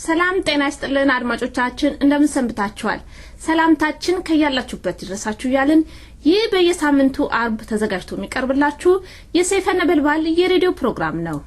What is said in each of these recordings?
ሰላም ጤና ይስጥልን አድማጮቻችን እንደምን ሰንብታችኋል? ሰላምታችን ከያላችሁበት ይድረሳችሁ ያልን ይህ በየሳምንቱ አርብ ተዘጋጅቶ የሚቀርብላችሁ የሰይፈ ነበልባል የሬዲዮ ፕሮግራም ነው።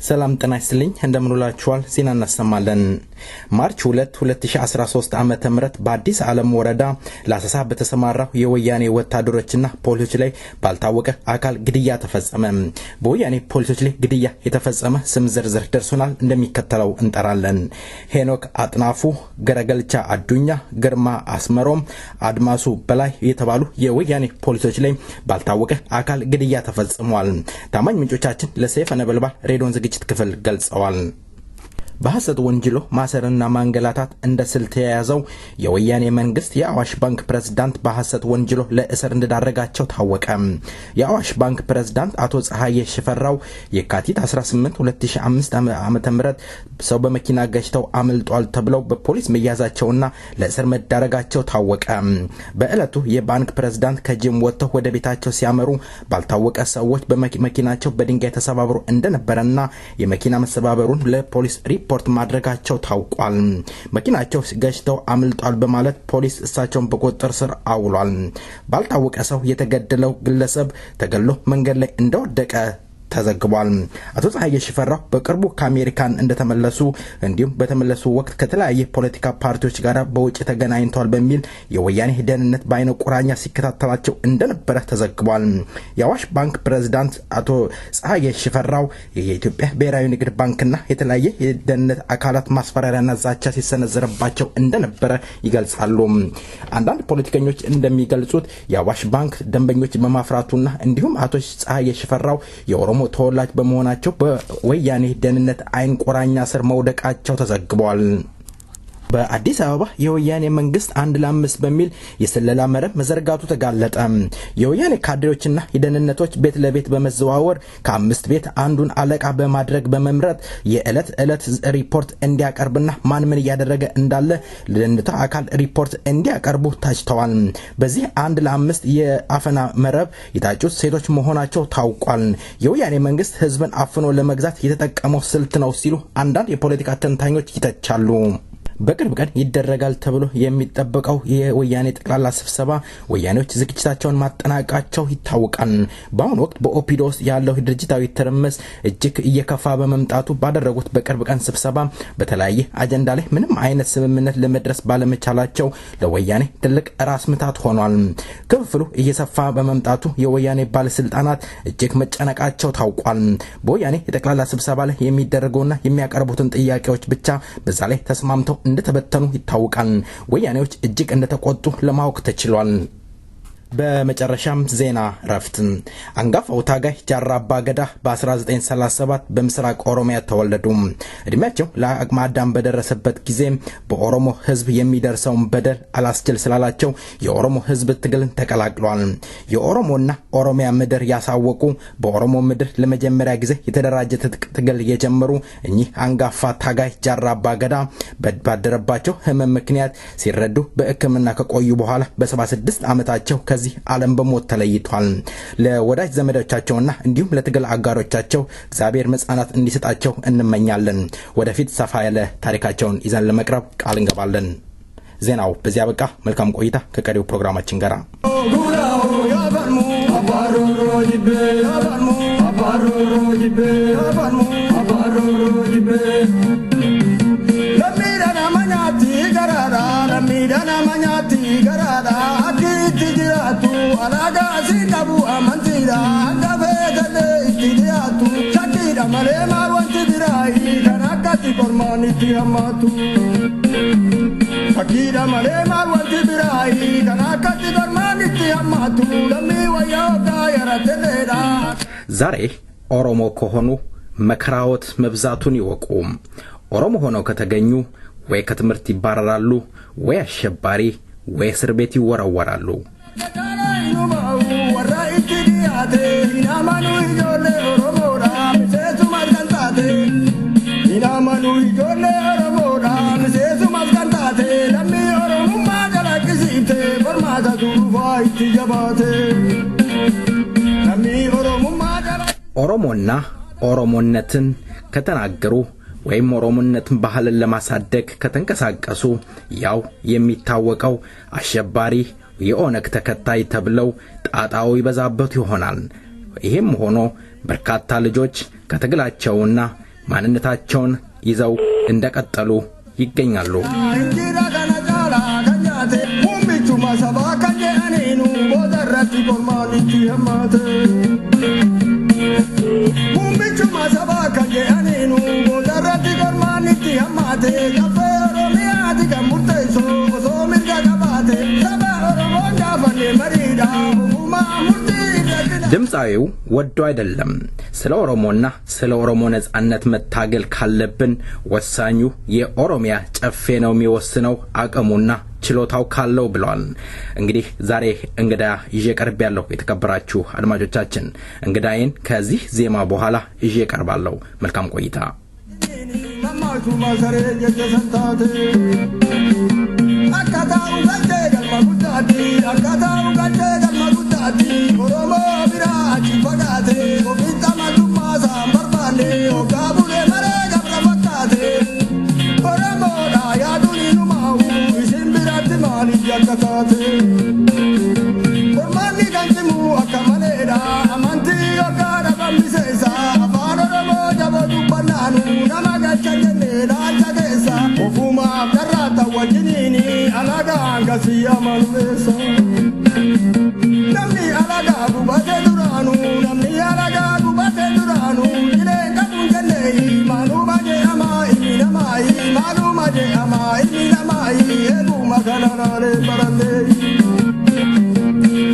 ሰላም ጤና ይስጥልኝ እንደምንውላችኋል ዜና እናሰማለን። ማርች 2 2013 ዓመተ ምህረት በአዲስ ዓለም ወረዳ ላሰሳ በተሰማራው የወያኔ ወታደሮችና ፖሊሶች ላይ ባልታወቀ አካል ግድያ ተፈጸመ። በወያኔ ፖሊሶች ላይ ግድያ የተፈጸመ ስም ዝርዝር ደርሶናል እንደሚከተለው እንጠራለን። ሄኖክ አጥናፉ፣ ገረገልቻ አዱኛ፣ ግርማ አስመሮም፣ አድማሱ በላይ የተባሉ የወያኔ ፖሊሶች ላይ ባልታወቀ አካል ግድያ ተፈጽሟል። ታማኝ ምንጮቻችን ለሰይፈ ነበልባል ሬዲዮን ዝግጅት ክፍል ገልጸዋል። በሐሰት ወንጅሎ ማሰርና ማንገላታት እንደ ስልት የያዘው የወያኔ መንግስት የአዋሽ ባንክ ፕሬዝዳንት በሐሰት ወንጅሎ ለእስር እንደዳረጋቸው ታወቀ። የአዋሽ ባንክ ፕሬዝዳንት አቶ ፀሐዬ ሽፈራው የካቲት 18 2005 ዓመተ ምህረት ሰው በመኪና ገጭተው አምልጧል ተብለው በፖሊስ መያዛቸውና ለእስር መዳረጋቸው ታወቀ። በእለቱ የባንክ ፕሬዝዳንት ከጂም ወጥተው ወደ ቤታቸው ሲያመሩ ባልታወቀ ሰዎች በመኪናቸው በድንጋይ ተሰባብሮ እንደነበረና የመኪና መሰባበሩን ለፖሊስ ሪፖርት ማድረጋቸው ታውቋል። መኪናቸው ገጭተው አምልጧል በማለት ፖሊስ እሳቸውን በቁጥጥር ስር አውሏል። ባልታወቀ ሰው የተገደለው ግለሰብ ተገሎ መንገድ ላይ እንደወደቀ ተዘግቧል። አቶ ፀሐዬ ሽፈራው በቅርቡ ከአሜሪካን እንደተመለሱ እንዲሁም በተመለሱ ወቅት ከተለያየ ፖለቲካ ፓርቲዎች ጋር በውጭ ተገናኝተዋል በሚል የወያኔ ደህንነት በአይነ ቁራኛ ሲከታተላቸው እንደነበረ ተዘግቧል። የአዋሽ ባንክ ፕሬዝዳንት አቶ ፀሐዬ ሽፈራው የኢትዮጵያ ብሔራዊ ንግድ ባንክና የተለያየ የደህንነት አካላት ማስፈራሪያና ዛቻ ሲሰነዘረባቸው እንደነበረ ይገልጻሉ። አንዳንድ ፖለቲከኞች እንደሚገልጹት የአዋሽ ባንክ ደንበኞች በማፍራቱና እንዲሁም አቶ ፀሐዬ ሽፈራው የኦሮሞ ተወላጅ በመሆናቸው በወያኔ ደህንነት አይን ቁራኛ ስር መውደቃቸው ተዘግቧል። በአዲስ አበባ የወያኔ መንግስት 1 ለ5 በሚል የስለላ መረብ መዘርጋቱ ተጋለጠ። የወያኔ ካድሬዎችና የደህንነቶች ቤት ለቤት በመዘዋወር ከ5 ቤት አንዱን አለቃ በማድረግ በመምረጥ የዕለት ሪፖርት እንዲያቀርብና ማን ምን እያደረገ እንዳለ ለደህንነቱ አካል ሪፖርት እንዲያቀርቡ ታጭተዋል። በዚህ 1 ለ5 የአፈና መረብ የታጩት ሴቶች መሆናቸው ታውቋል። የወያኔ መንግስት ህዝብን አፍኖ ለመግዛት የተጠቀመው ስልት ነው ሲሉ አንዳንድ የፖለቲካ ተንታኞች ይተቻሉ። በቅርብ ቀን ይደረጋል ተብሎ የሚጠበቀው የወያኔ ጠቅላላ ስብሰባ ወያኔዎች ዝግጅታቸውን ማጠናቀቃቸው ይታወቃል። በአሁኑ ወቅት በኦፒዶ ውስጥ ያለው ድርጅታዊ ትርምስ እጅግ እየከፋ በመምጣቱ ባደረጉት በቅርብ ቀን ስብሰባ በተለያየ አጀንዳ ላይ ምንም አይነት ስምምነት ለመድረስ ባለመቻላቸው ለወያኔ ትልቅ ራስ ምታት ሆኗል። ክፍፍሉ እየሰፋ በመምጣቱ የወያኔ ባለስልጣናት እጅግ መጨነቃቸው ታውቋል። በወያኔ የጠቅላላ ስብሰባ ላይ የሚደረገውና የሚያቀርቡትን ጥያቄዎች ብቻ በዛ ላይ ተስማምተው እንደተበተኑ ይታወቃል። ወያኔዎች እጅግ እንደተቆጡ ለማወቅ ተችሏል። በመጨረሻም ዜና ረፍት አንጋፋው ታጋይ ጃራ አባ ገዳ በ1937 በምስራቅ ኦሮሚያ ተወለዱ። እድሜያቸው ለአቅመ አዳም በደረሰበት ጊዜ በኦሮሞ ህዝብ የሚደርሰውን በደል አላስችል ስላላቸው የኦሮሞ ህዝብ ትግልን ተቀላቅለዋል። የኦሮሞና ኦሮሚያ ምድር ያሳወቁ በኦሮሞ ምድር ለመጀመሪያ ጊዜ የተደራጀ ትግል የጀመሩ እኚህ አንጋፋ ታጋይ ጃራ አባ ገዳ ባደረባቸው ህመም ምክንያት ሲረዱ በሕክምና ከቆዩ በኋላ በ76 ዓመታቸው ከዚህ ዓለም በሞት ተለይቷል። ለወዳጅ ዘመዶቻቸውና እንዲሁም ለትግል አጋሮቻቸው እግዚአብሔር መጽናናት እንዲሰጣቸው እንመኛለን። ወደፊት ሰፋ ያለ ታሪካቸውን ይዘን ለመቅረብ ቃል እንገባለን። ዜናው በዚያ በቃ። መልካም ቆይታ ከቀሪው ፕሮግራማችን ጋር። alaga sinabu amantira ngabedale istidiatu shakira male marwanti dirai kanakati kormani tiamatu shakira male marwanti dirai kanakati kormani tiamatu lami wayoga yaratela ዛሬ ኦሮሞ ከሆኑ መከራዎት መብዛቱን ይወቁ። ኦሮሞ ሆነው ከተገኙ ወይ ከትምህርት ይባረራሉ ወይ አሸባሪ ወይ እስር ቤት ይወረወራሉ። ኦሮሞና ኦሮሞነትን ከተናገሩ ወይም ኦሮሞነትን ባህልን ለማሳደግ ከተንቀሳቀሱ ያው የሚታወቀው አሸባሪ የኦነግ ተከታይ ተብለው ጣጣው ይበዛበት ይሆናል። ይሄም ሆኖ በርካታ ልጆች ከትግላቸውና ማንነታቸውን ይዘው እንደቀጠሉ ይገኛሉ። ድምጻዊው ወዶ አይደለም። ስለ ኦሮሞና ስለ ኦሮሞ ነጻነት መታገል ካለብን ወሳኙ የኦሮሚያ ጨፌ ነው የሚወስነው አቅሙና ችሎታው ካለው ብሏል። እንግዲህ ዛሬ እንግዳ ይዤ ቀርብ ያለው የተከበራችሁ አድማጮቻችን እንግዳዬን ከዚህ ዜማ በኋላ ይዤ ቀርባለሁ። መልካም ቆይታ። Ormani kantimu akamalera amanti okara bambisesa jinini alaga angasiya manvesa namni alaga gubate duranu namni alaga gubate duranu jile kamu jelle manu maje ama imina mai manu maje ama imina mai ebu makanana le barande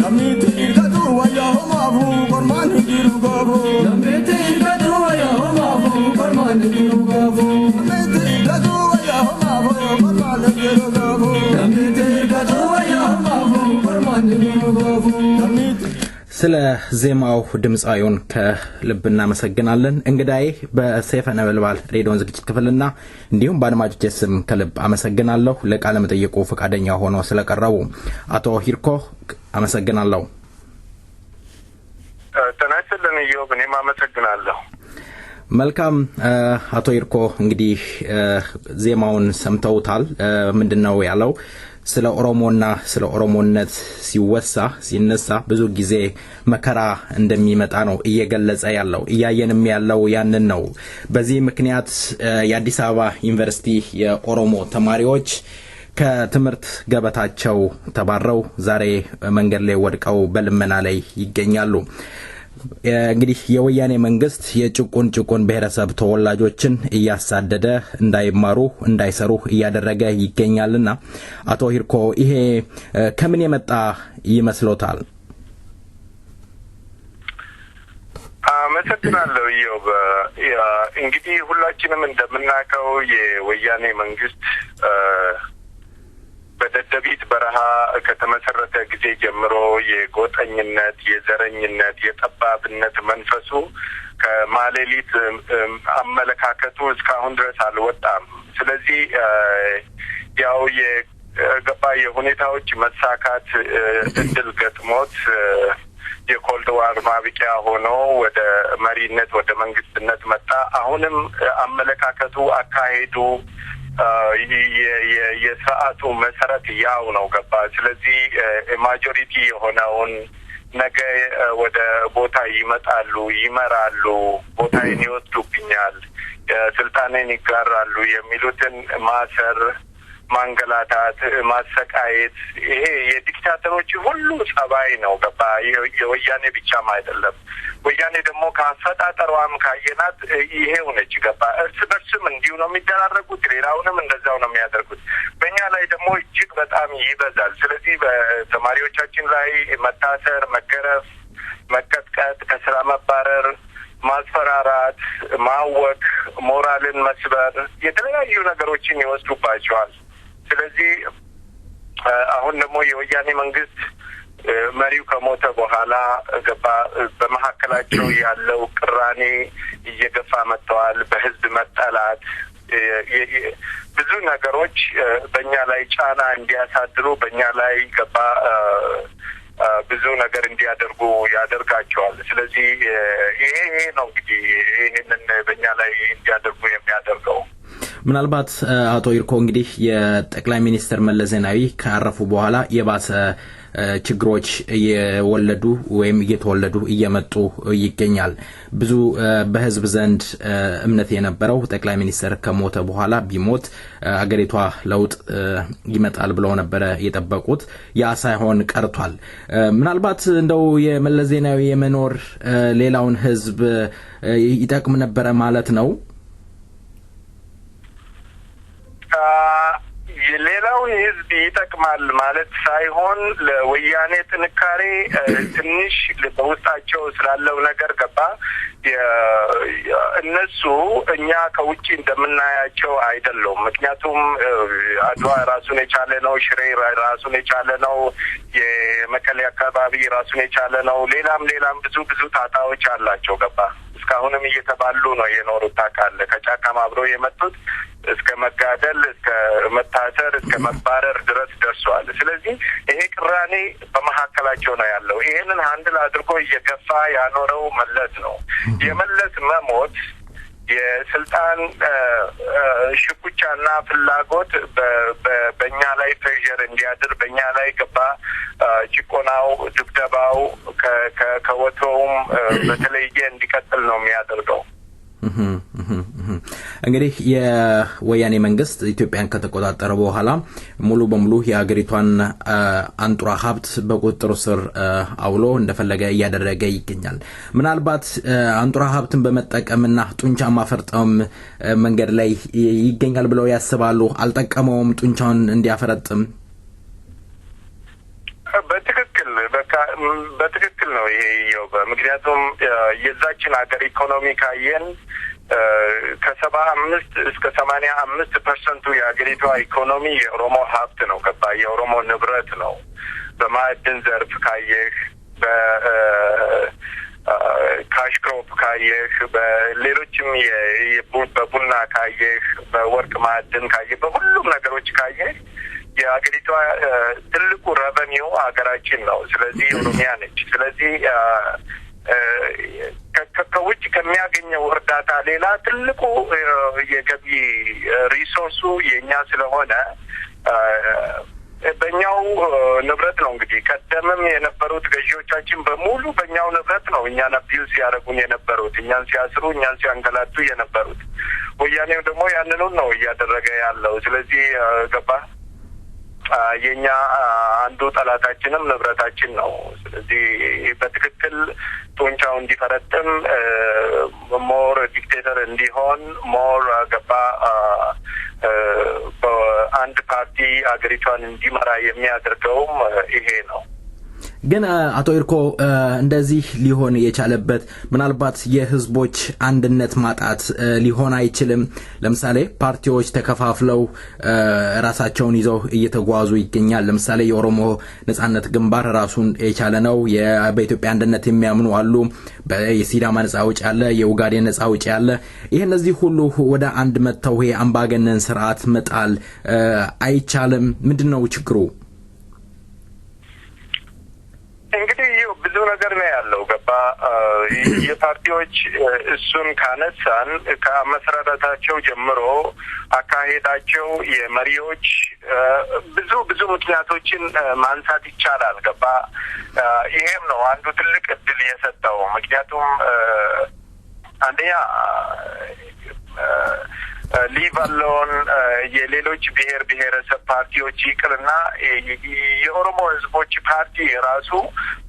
namni tirgadu waya mafu korman hiru gabo namni tirgadu waya mafu korman hiru gabo namni tirgadu waya mafu korman hiru gabo namni tirgadu waya mafu korman hiru gabo ስለ ዜማው ድምጻዩን ከልብ እናመሰግናለን። እንግዳዬ በሰይፈ ነበልባል ሬዲዮን ዝግጅት ክፍልና እንዲሁም በአድማጮች ስም ከልብ አመሰግናለሁ። ለቃለ መጠይቁ ፈቃደኛ ሆኖ ስለቀረቡ አቶ ሂርኮ አመሰግናለሁ። ተናስተልን ኢዮብ እኔም አመሰግናለሁ። መልካም አቶ ሂርኮ እንግዲህ ዜማውን ሰምተውታል። ምንድነው ያለው? ስለ ኦሮሞና ስለ ኦሮሞነት ሲነሳ ብዙ ጊዜ መከራ እንደሚመጣ ነው እየገለጸ ያለው እያየንም ያለው ያንን ነው። በዚህ ምክንያት የአዲስ አበባ ዩኒቨርሲቲ የኦሮሞ ተማሪዎች ከትምህርት ገበታቸው ተባረው ዛሬ መንገድ ላይ ወድቀው በልመና ላይ ይገኛሉ። እንግዲህ የወያኔ መንግስት የጭቁን ብሔረሰብ ተወላጆችን እያሳደደ እንዳይማሩ እንዳይሰሩ እያደረገ ይገኛልና አቶ ሂርኮ ይሄ ከምን የመጣ ይመስሎታል? አመሰግናለሁ ኢዮብ። እንግዲህ ሁላችንም እንደምናውቀው የወያኔ መንግስት በደደቢት በረሃ ከተመሰረተ ጊዜ ጀምሮ የጎጠኝነት የዘረኝነት የጠባብነት መንፈሱ ከማሌሊት አመለካከቱ እስካሁን ድረስ አልወጣም። ስለዚህ ያው የገባ የሁኔታዎች መሳካት እድል ገጥሞት የኮልድ ዋር ማብቂያ ሆኖ ወደ መሪነት ወደ መንግስትነት መጣ። አሁንም አመለካከቱ አካሄዱ የሰዓቱ መሰረት ያው ነው ገባ። ስለዚህ ማጆሪቲ የሆነውን ነገ ወደ ቦታ ይመጣሉ፣ ይመራሉ፣ ቦታዬን ይወስዱብኛል፣ ስልጣኔን ይጋራሉ የሚሉትን ማሰር፣ ማንገላታት፣ ማሰቃየት ይሄ የዲክታተሮች ሁሉ ጸባይ ነው ገባ። የወያኔ ብቻም አይደለም። ወያኔ ደግሞ ከአፈጣጠሯም ካየናት ይሄው ነች ገባ። እርስ በርስም እንዲሁ ነው የሚደራረጉት፣ ሌላውንም እንደዛው ነው የሚያደርጉት። በእኛ ላይ ደግሞ እጅግ በጣም ይበዛል። ስለዚህ በተማሪዎቻችን ላይ መታሰር፣ መገረፍ፣ መቀጥቀጥ፣ ከስራ መባረር፣ ማስፈራራት፣ ማወክ፣ ሞራልን መስበር የተለያዩ ነገሮችን ይወስዱባቸዋል። ስለዚህ አሁን ደግሞ የወያኔ መንግስት መሪው ከሞተ በኋላ ገባ በመሐከላቸው ያለው ቅራኔ እየገፋ መጥተዋል። በህዝብ መጠላት ብዙ ነገሮች በእኛ ላይ ጫና እንዲያሳድሩ በእኛ ላይ ገባ ብዙ ነገር እንዲያደርጉ ያደርጋቸዋል። ስለዚህ ይሄ ነው እንግዲህ ይሄንን በእኛ ላይ እንዲያደርጉ የሚያደርገው። ምናልባት አቶ ሂርኮ እንግዲህ የጠቅላይ ሚኒስትር መለስ ዜናዊ ካረፉ በኋላ የባሰ ችግሮች እየወለዱ ወይም እየተወለዱ እየመጡ ይገኛል። ብዙ በህዝብ ዘንድ እምነት የነበረው ጠቅላይ ሚኒስትር ከሞተ በኋላ ቢሞት አገሪቷ ለውጥ ይመጣል ብለው ነበር የጠበቁት። ያ ሳይሆን ቀርቷል። ምናልባት እንደው የመለስ ዜናዊ የመኖር ሌላውን ህዝብ ይጠቅም ነበር ማለት ነው። ሌላውን ህዝብ ይጠቅማል ማለት ሳይሆን ለወያኔ ጥንካሬ ትንሽ በውስጣቸው ስላለው ነገር ገባ እነሱ እኛ ከውጪ እንደምናያቸው አይደሉም። ምክንያቱም አድዋ ራሱን የቻለ ነው፣ ሽሬ ራሱን የቻለ ነው፣ የመቀሌ አካባቢ ራሱን የቻለ ነው። ሌላም ብዙ ታታዎች አላቸው ገባ። እስካሁንም እየተባሉ ነው የኖሩት ታውቃለህ። ከጫካም አብረው የመጡት እስከ መጋደል፣ እስከ መታሰር፣ እስከ መባረር ድረስ ደርሷል። ስለዚህ ይሄ ቅራኔ በመካከላቸው ነው ያለው። ይሄንን አንድል አድርጎ እየገፋ ያኖረው መለስ ነው። የመለስ መሞት የስልጣን ሽኩቻና ፍላጎት በእኛ ላይ ፕሬዠር እንዲያድር በእኛ ላይ ገባ ጭቆናው፣ ድብደባው ከወትሮውም በተለየ እንዲቀጥል ነው የሚያደርገው። እንግዲህ የወያኔ መንግስት ኢትዮጵያን ከተቆጣጠረ በኋላ ሙሉ በሙሉ የሀገሪቷን አንጡራ ሀብት በቁጥጥር ስር አውሎ እንደፈለገ እያደረገ ይገኛል። ምናልባት አንጡራ ሀብትን በመጠቀምና ጡንቻ ማፈርጠም መንገድ ላይ ይገኛል ብለው ያስባሉ? አልጠቀመውም ጡንቻውን እንዲያፈረጥም? በትክክል ነው ይሄ ምክንያቱም የዛችን ሀገር ኢኮኖሚ ካየን ከ75 እስከ 85% የሀገሪቷ ኢኮኖሚ የኦሮሞ ሀብት ነው። የኦሮሞ ንብረት ነው። በማዕድን ዘርፍ ካየህ፣ በካሽ ክሮፕ ካየህ፣ በሌሎችም በቡና ካየህ፣ በወርቅ ማዕድን ካየህ፣ በሁሉም ነገሮች ካየህ የሀገሪቷ ትልቁ ረቨኒው ሀገራችን ነው። ስለዚህ ኦሮሚያ ነች። ስለዚህ ከውጭ ከሚያገኘው እርዳታ ሌላ ትልቁ የገቢ ሪሶርሱ የኛ ስለሆነ በእኛው ንብረት ነው። እንግዲህ ቀደምም የነበሩት ገዢዎቻችን በሙሉ በእኛው ንብረት ነው እኛን አቢዩዝ ያደረጉን የነበሩት፣ እኛን ሲያስሩ፣ እኛን ሲያንገላቱ የነበሩት። ወያኔው ደግሞ ያንኑ ነው እያደረገ ያለው። ስለዚህ ገባ የኛ አንዱ ጠላታችንም ንብረታችን ነው። ስለዚህ በትክክል ጡንቻው እንዲፈረጥም ሞር ዲክቴተር እንዲሆን ሞር ገባ በአንድ ፓርቲ አገሪቷን እንዲመራ የሚያደርገውም ይሄ ነው። ግን አቶ ኢርኮ እንደዚህ ሊሆን የቻለበት ምናልባት የህዝቦች አንድነት ማጣት ሊሆን አይችልም? ለምሳሌ ፓርቲዎች ተከፋፍለው ራሳቸውን ይዘው እየተጓዙ ይገኛል። ለምሳሌ የኦሮሞ ነጻነት ግንባር ራሱን የቻለ ነው። በኢትዮጵያ አንድነት የሚያምኑ አሉ። የሲዳማ ነጻ አውጪ አለ፣ የኡጋዴን ነጻ አውጪ አለ። ይሄ እነዚህ ሁሉ ወደ አንድ መተው ይሄ አምባገነን ስርዓት መጣል አይቻልም? ምንድነው ችግሩ? እንግዲህ ብዙ ነገር ነው ያለው። ገባ የፓርቲዎች እሱን ካነሳን ከመሰረታቸው ጀምሮ አካሄዳቸው የመሪዎች ብዙ ምክንያቶችን ማንሳት ይቻላል። ገባ ይሄም ነው አንዱ ትልቅ እድል የሰጠው። ምክንያቱም አንደኛ ሊቭ አለውን የሌሎች ብሔር ብሔረሰብ ፓርቲዎች ይቅርና የኦሮሞ ህዝቦች ፓርቲ ራሱ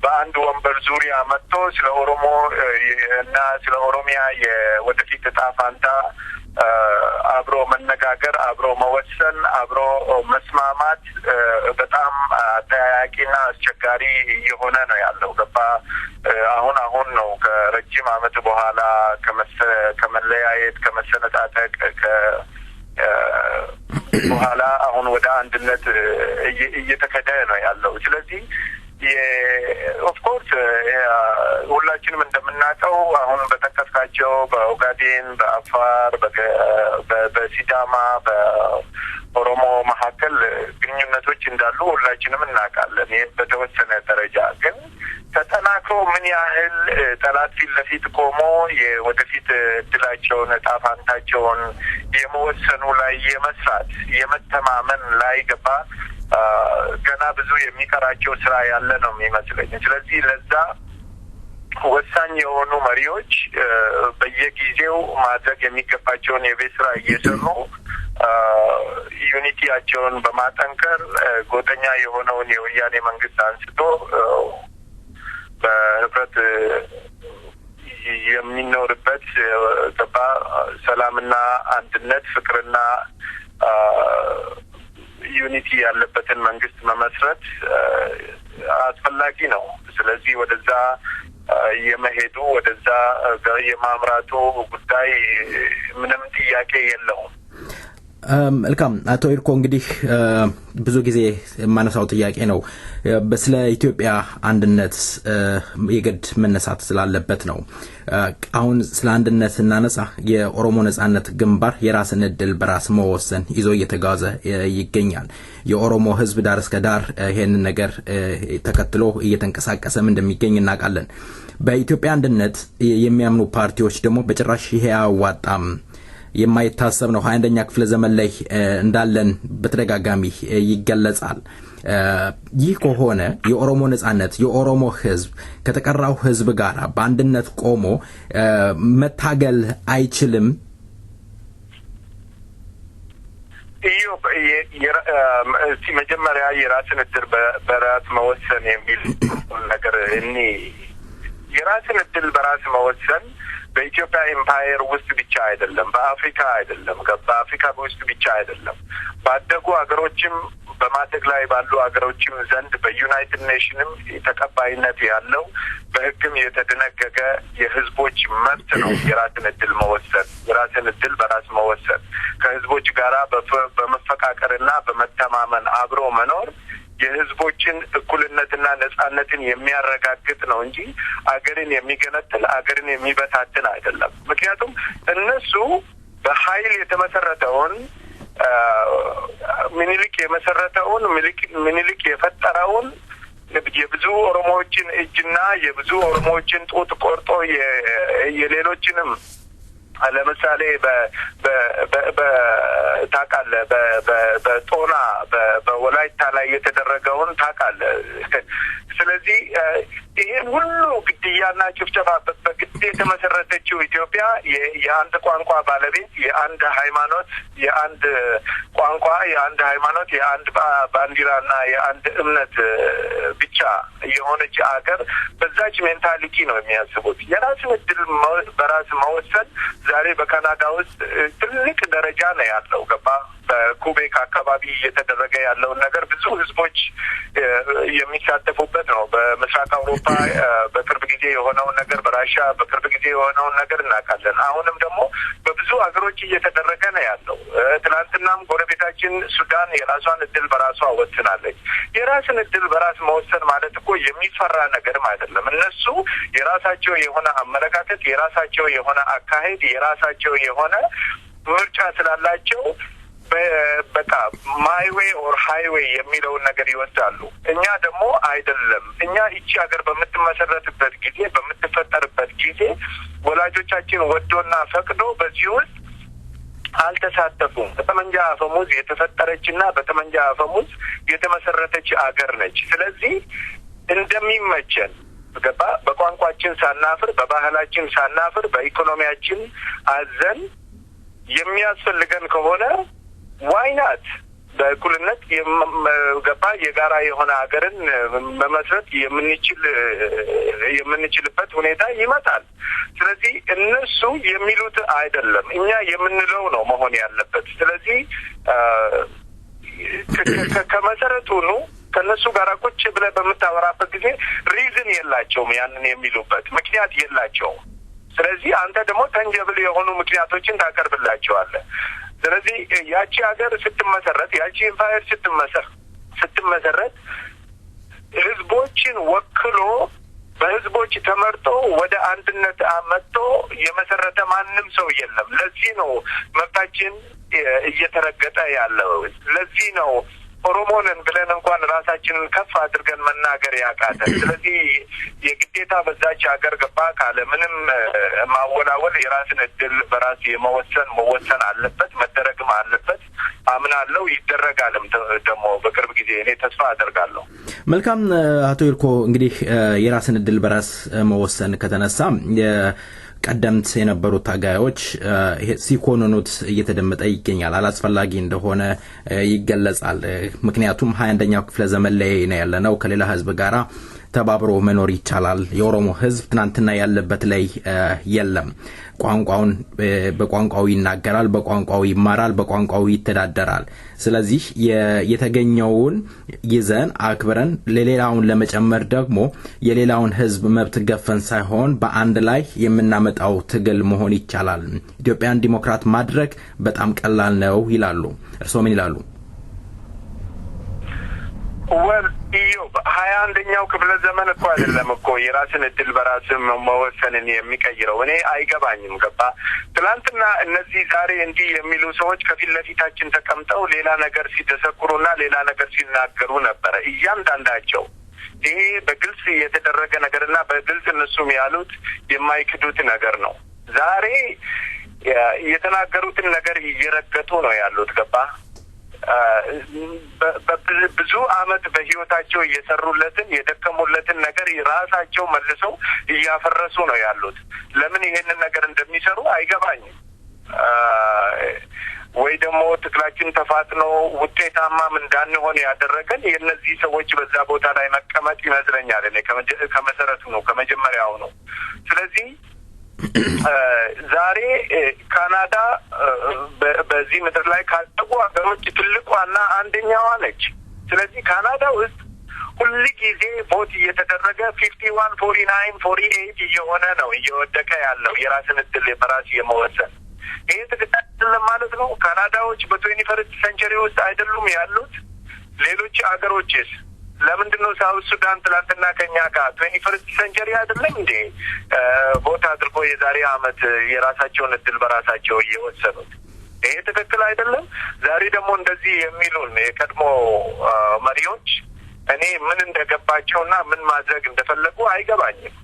በአንድ ወንበር ዙሪያ መጥቶ ስለ ኦሮሞ እና ስለ ኦሮሚያ የወደፊት ዕጣ ፈንታ አብሮ መነጋገር፣ አብሮ መወሰን፣ አብሮ መስማማት በጣም አጠያያቂና አስቸጋሪ የሆነ ነው ያለው። ገባ አሁን ነው ከረጅም ዓመት በኋላ ከመለያየት ከመሰነጣጠቅ በኋላ አሁን ወደ አንድነት እየተከደ ነው ያለው። ስለዚህ ኦፍ ኮርስ ሁላችንም እንደምናውቀው አሁን በተከታቸው በኦጋዴን፣ በአፋር፣ በሲዳማ፣ በኦሮሞ መካከል ግንኙነቶች እንዳሉ ሁላችንም እናውቃለን። ይህ በተወሰነ ደረጃ ግን ተጠናክሮ ምን ያህል ጠላት ፊት ለፊት ቆሞ የወደፊት እድላቸውን ዕጣ ፈንታቸውን የመወሰኑ ላይ የመስራት የመተማመን ላይ ገባ ገና ብዙ የሚቀራቸው ስራ ያለ ነው የሚመስለኝ። ስለዚህ ለዛ ወሳኝ የሆኑ መሪዎች በየጊዜው ማድረግ የሚገባቸውን የቤት ስራ እየሰሩ ዩኒቲያቸውን በማጠንከር ጎጠኛ የሆነውን የወያኔ መንግስት አንስቶ በህብረት የሚኖርበት ገባ ሰላምና አንድነት ፍቅርና ዩኒቲ ያለበትን መንግስት መመስረት አስፈላጊ ነው። ስለዚህ ወደዛ የመሄዱ ወደዛ የማምራቱ ጉዳይ ምንም ጥያቄ የለውም። መልካም አቶ ኢርኮ እንግዲህ ብዙ ጊዜ የማነሳው ጥያቄ ነው በስለ ኢትዮጵያ አንድነት የግድ መነሳት ስላለበት ነው። አሁን ስለ አንድነት እናነሳ የኦሮሞ ነጻነት ግንባር የራስን እድል በራስ መወሰን ይዞ እየተጓዘ ይገኛል። የኦሮሞ ህዝብ ዳር እስከ ዳር ይሄንን ነገር ተከትሎ እየተንቀሳቀሰም እንደሚገኝ እናውቃለን። በኢትዮጵያ አንድነት የሚያምኑ ፓርቲዎች ደግሞ በጭራሽ ይሄ አያዋጣም የማይታሰብ ነው 21ኛ ክፍለ ዘመን ላይ እንዳለን በተደጋጋሚ ይገለጻል። ይህ ከሆነ የኦሮሞ ነጻነት የኦሮሞ ህዝብ ከተቀራው ህዝብ ጋር በአንድነት ቆሞ መታገል አይችልም እስቲ መጀመሪያ የራስን እድል በራስ መወሰን የሚል ነገር የራስን እድል በራስ መወሰን በኢትዮጵያ ኤምፓየር ውስጥ ብቻ አይደለም፣ በአፍሪካ አይደለም፣ በአፍሪካ ውስጥ ብቻ አይደለም፣ ባደጉ ሀገሮችም በማደግ ላይ ባሉ ሀገሮችም ዘንድ በዩናይትድ ኔሽንም ተቀባይነት ያለው በሕግም የተደነገገ የህዝቦች መብት ነው። የራስን እድል መወሰን፣ የራስን እድል በራስ መወሰን ከህዝቦች ጋራ በመፈቃቀርና በመተማመን አብሮ መኖር የህዝቦችን እኩልነትና ነጻነትን የሚያረጋግጥ ነው እንጂ አገርን የሚገነጥል አገርን የሚበታትን አይደለም። ምክንያቱም እነሱ በኃይል የተመሰረተውን ምኒልክ የፈጠረውን የብዙ ኦሮሞዎችን እጅና የብዙ ኦሮሞዎችን ጡት ቆርጦ የሌሎችንም ለምሳሌ ታውቃለህ በጦና በወላይታ ላይ የተደረገውን ታውቃለህ። ስለዚህ ይሄን ሁሉ ግድያና ጭፍጨፋ በግድ የተመሰረተችው ኢትዮጵያ የአንድ ቋንቋ ባለቤት፣ የአንድ ሃይማኖት፣ የአንድ ቋንቋ፣ የአንድ ሃይማኖት፣ የአንድ ባንዲራና የአንድ እምነት ብቻ የሆነች አገር በዛች ሜንታሊቲ ነው የሚያስቡት። የራስን እድል በራስ መወሰን ዛሬ በካናዳ ውስጥ ትልቅ ደረጃ ነው ያለው። ገባ በኩቤክ አካባቢ እየተደረገ ያለውን ነገር ብዙ ህዝቦች የሚሳተፉበት ነው። በምስራቅ አውሮፓ በቅርብ ጊዜ የሆነውን ነገር፣ በራሻ በቅርብ ጊዜ የሆነውን ነገር እናውቃለን። አሁንም ደግሞ በብዙ ሀገሮች እየተደረገ ነው ያለው። ትናንትናም ጎረቤታችን ሱዳን የራሷን እድል በራሷ ወስናለች። የራስን እድል በራስ መወሰን ማለት እኮ የሚፈራ ነገርም አይደለም። እነሱ የራሳቸው የሆነ አመለካከት፣ የራሳቸው የሆነ አካሄድ፣ የራሳቸው የሆነ ምርጫ ስላላቸው በቃ ማይ ዌይ ኦር ሃይዌይ የሚለውን ነገር ይወስዳሉ። እኛ ደግሞ አይደለም። እኛ እቺ ሀገር በምትመሰረትበት ጊዜ በምትፈጠርበት ጊዜ ወላጆቻችን ወዶና ፈቅዶ በዚህ ውስጥ አልተሳተፉም። በጠመንጃ አፈሙዝ የተፈጠረችና በጠመንጃ አፈሙዝ የተመሰረተች አገር ነች። ስለዚህ እንደሚመቸን ገባ በቋንቋችን ሳናፍር፣ በባህላችን ሳናፍር፣ በኢኮኖሚያችን አዘን የሚያስፈልገን ከሆነ ዋይናት በእኩልነት ገባ የጋራ የሆነ ሀገርን መመስረት የምንችልበት ሁኔታ ይመጣል። ስለዚህ እነሱ የሚሉት አይደለም፣ እኛ የምንለው ነው መሆን ያለበት። ስለዚህ ከመሰረቱ ነው ከነሱ ጋር ቁጭ ብለህ በምታወራበት ጊዜ ሪዝን የላቸውም፣ ያንን የሚሉበት ምክንያት የላቸውም። ስለዚህ አንተ ደግሞ ተንጀብል የሆኑ ምክንያቶችን ታቀርብላቸዋለህ። ስለዚህ ያቺ ሀገር ስትመሰረት፣ ያቺ ኤምፓየር ስትመሰረት ህዝቦችን ወክሎ በህዝቦች ተመርጦ ወደ አንድነት መጥቶ የመሰረተ ማንም ሰው የለም። ለዚህ ነው መብታችን እየተረገጠ ያለው። ለዚህ ነው ኦሮሞንን ብለን እንኳን ራሳችንን ከፍ አድርገን መናገር ያቃተን። ስለዚህ የግዴታ በዛች ሀገር ገባ ካለ ምንም ማወላወል የራስን እድል በራስ መወሰን አለበት፣ መደረግም አለበት። አምናለሁ፣ ይደረጋልም ደግሞ በቅርብ ጊዜ እኔ ተስፋ አደርጋለሁ። መልካም አቶ ይርኮ፣ እንግዲህ የራስን እድል በራስ መወሰን ከተነሳ ቀደምት የነበሩት ታጋዮች ሲኮንኑት እየተደመጠ ይገኛል። አላስፈላጊ እንደሆነ ይገለጻል። ምክንያቱም 21ኛው ክፍለ ዘመን ላይ ነው ያለነው። ከሌላ ህዝብ ጋራ ተባብሮ መኖር ይቻላል። የኦሮሞ ህዝብ ትናንትና ያለበት ላይ የለም። ቋንቋውን በቋንቋው ይናገራል፣ በቋንቋው ይማራል፣ በቋንቋው ይተዳደራል። ስለዚህ የተገኘውን ይዘን አክብረን ለሌላውን ለመጨመር ደግሞ የሌላውን ህዝብ መብት ገፈን ሳይሆን በአንድ ላይ የምናመጣው ትግል መሆን ይቻላል። ኢትዮጵያን ዲሞክራት ማድረግ በጣም ቀላል ነው ይላሉ። እርስዎ ምን ይላሉ? ሀያ አንደኛው ክፍለ ዘመን እኮ አይደለም እኮ የራስን እድል በራስ መወሰንን የሚቀይረው። እኔ አይገባኝም። ገባ ትናንትና እነዚህ ዛሬ እንዲህ የሚሉ ሰዎች ከፊት ለፊታችን ተቀምጠው ሌላ ነገር ሲደሰኩሩና ሌላ ነገር ሲናገሩ ነበረ። እያንዳንዳቸው ይሄ በግልጽ የተደረገ ነገርና በግልጽ እነሱም ያሉት የማይክዱት ነገር ነው። ዛሬ የተናገሩትን ነገር እየረገጡ ነው ያሉት። ገባ ብዙ አመት በህይወታቸው እየሰሩለትን የደከሙለትን ነገር ራሳቸው መልሰው እያፈረሱ ነው ያሉት። ለምን ይሄንን ነገር እንደሚሰሩ አይገባኝም። ወይ ደግሞ ትግላችን ተፋጥኖ ውጤታማም እንዳንሆን ያደረገን የእነዚህ ሰዎች በዛ ቦታ ላይ መቀመጥ ይመስለኛል። እኔ ከመሰረቱ ነው ከመጀመሪያው ነው። ስለዚህ ዛሬ ካናዳ በዚህ ምድር ላይ ካሉ ሀገሮች ትልቋና አንደኛዋ ነች። ስለዚህ ካናዳ ውስጥ ሁሉ ጊዜ ቮት እየተደረገ 51 49 48 እየሆነ ነው እየወደቀ ያለው የራስን እድል በራስ የመወሰን። ይሄ ትክክል ማለት ነው። ካናዳዎች በ21 ሴንቸሪ ውስጥ አይደሉም ያሉት። ሌሎች አገሮችስ ለምንድነው ሳውዝ ሱዳን ትላንትና ከኛ ጋር 21 ሴንቸሪ አይደለም እንዴ ቮት አድርጎ የዛሬ አመት የራሳቸውን እድል በራሳቸው እየወሰኑት? ይሄ ትክክል አይደለም። ዛሬ ደግሞ እንደዚህ የሚሉን የቀድሞ መሪዎች እኔ ምን እንደገባቸውና ምን ማድረግ እንደፈለጉ አይገባኝም።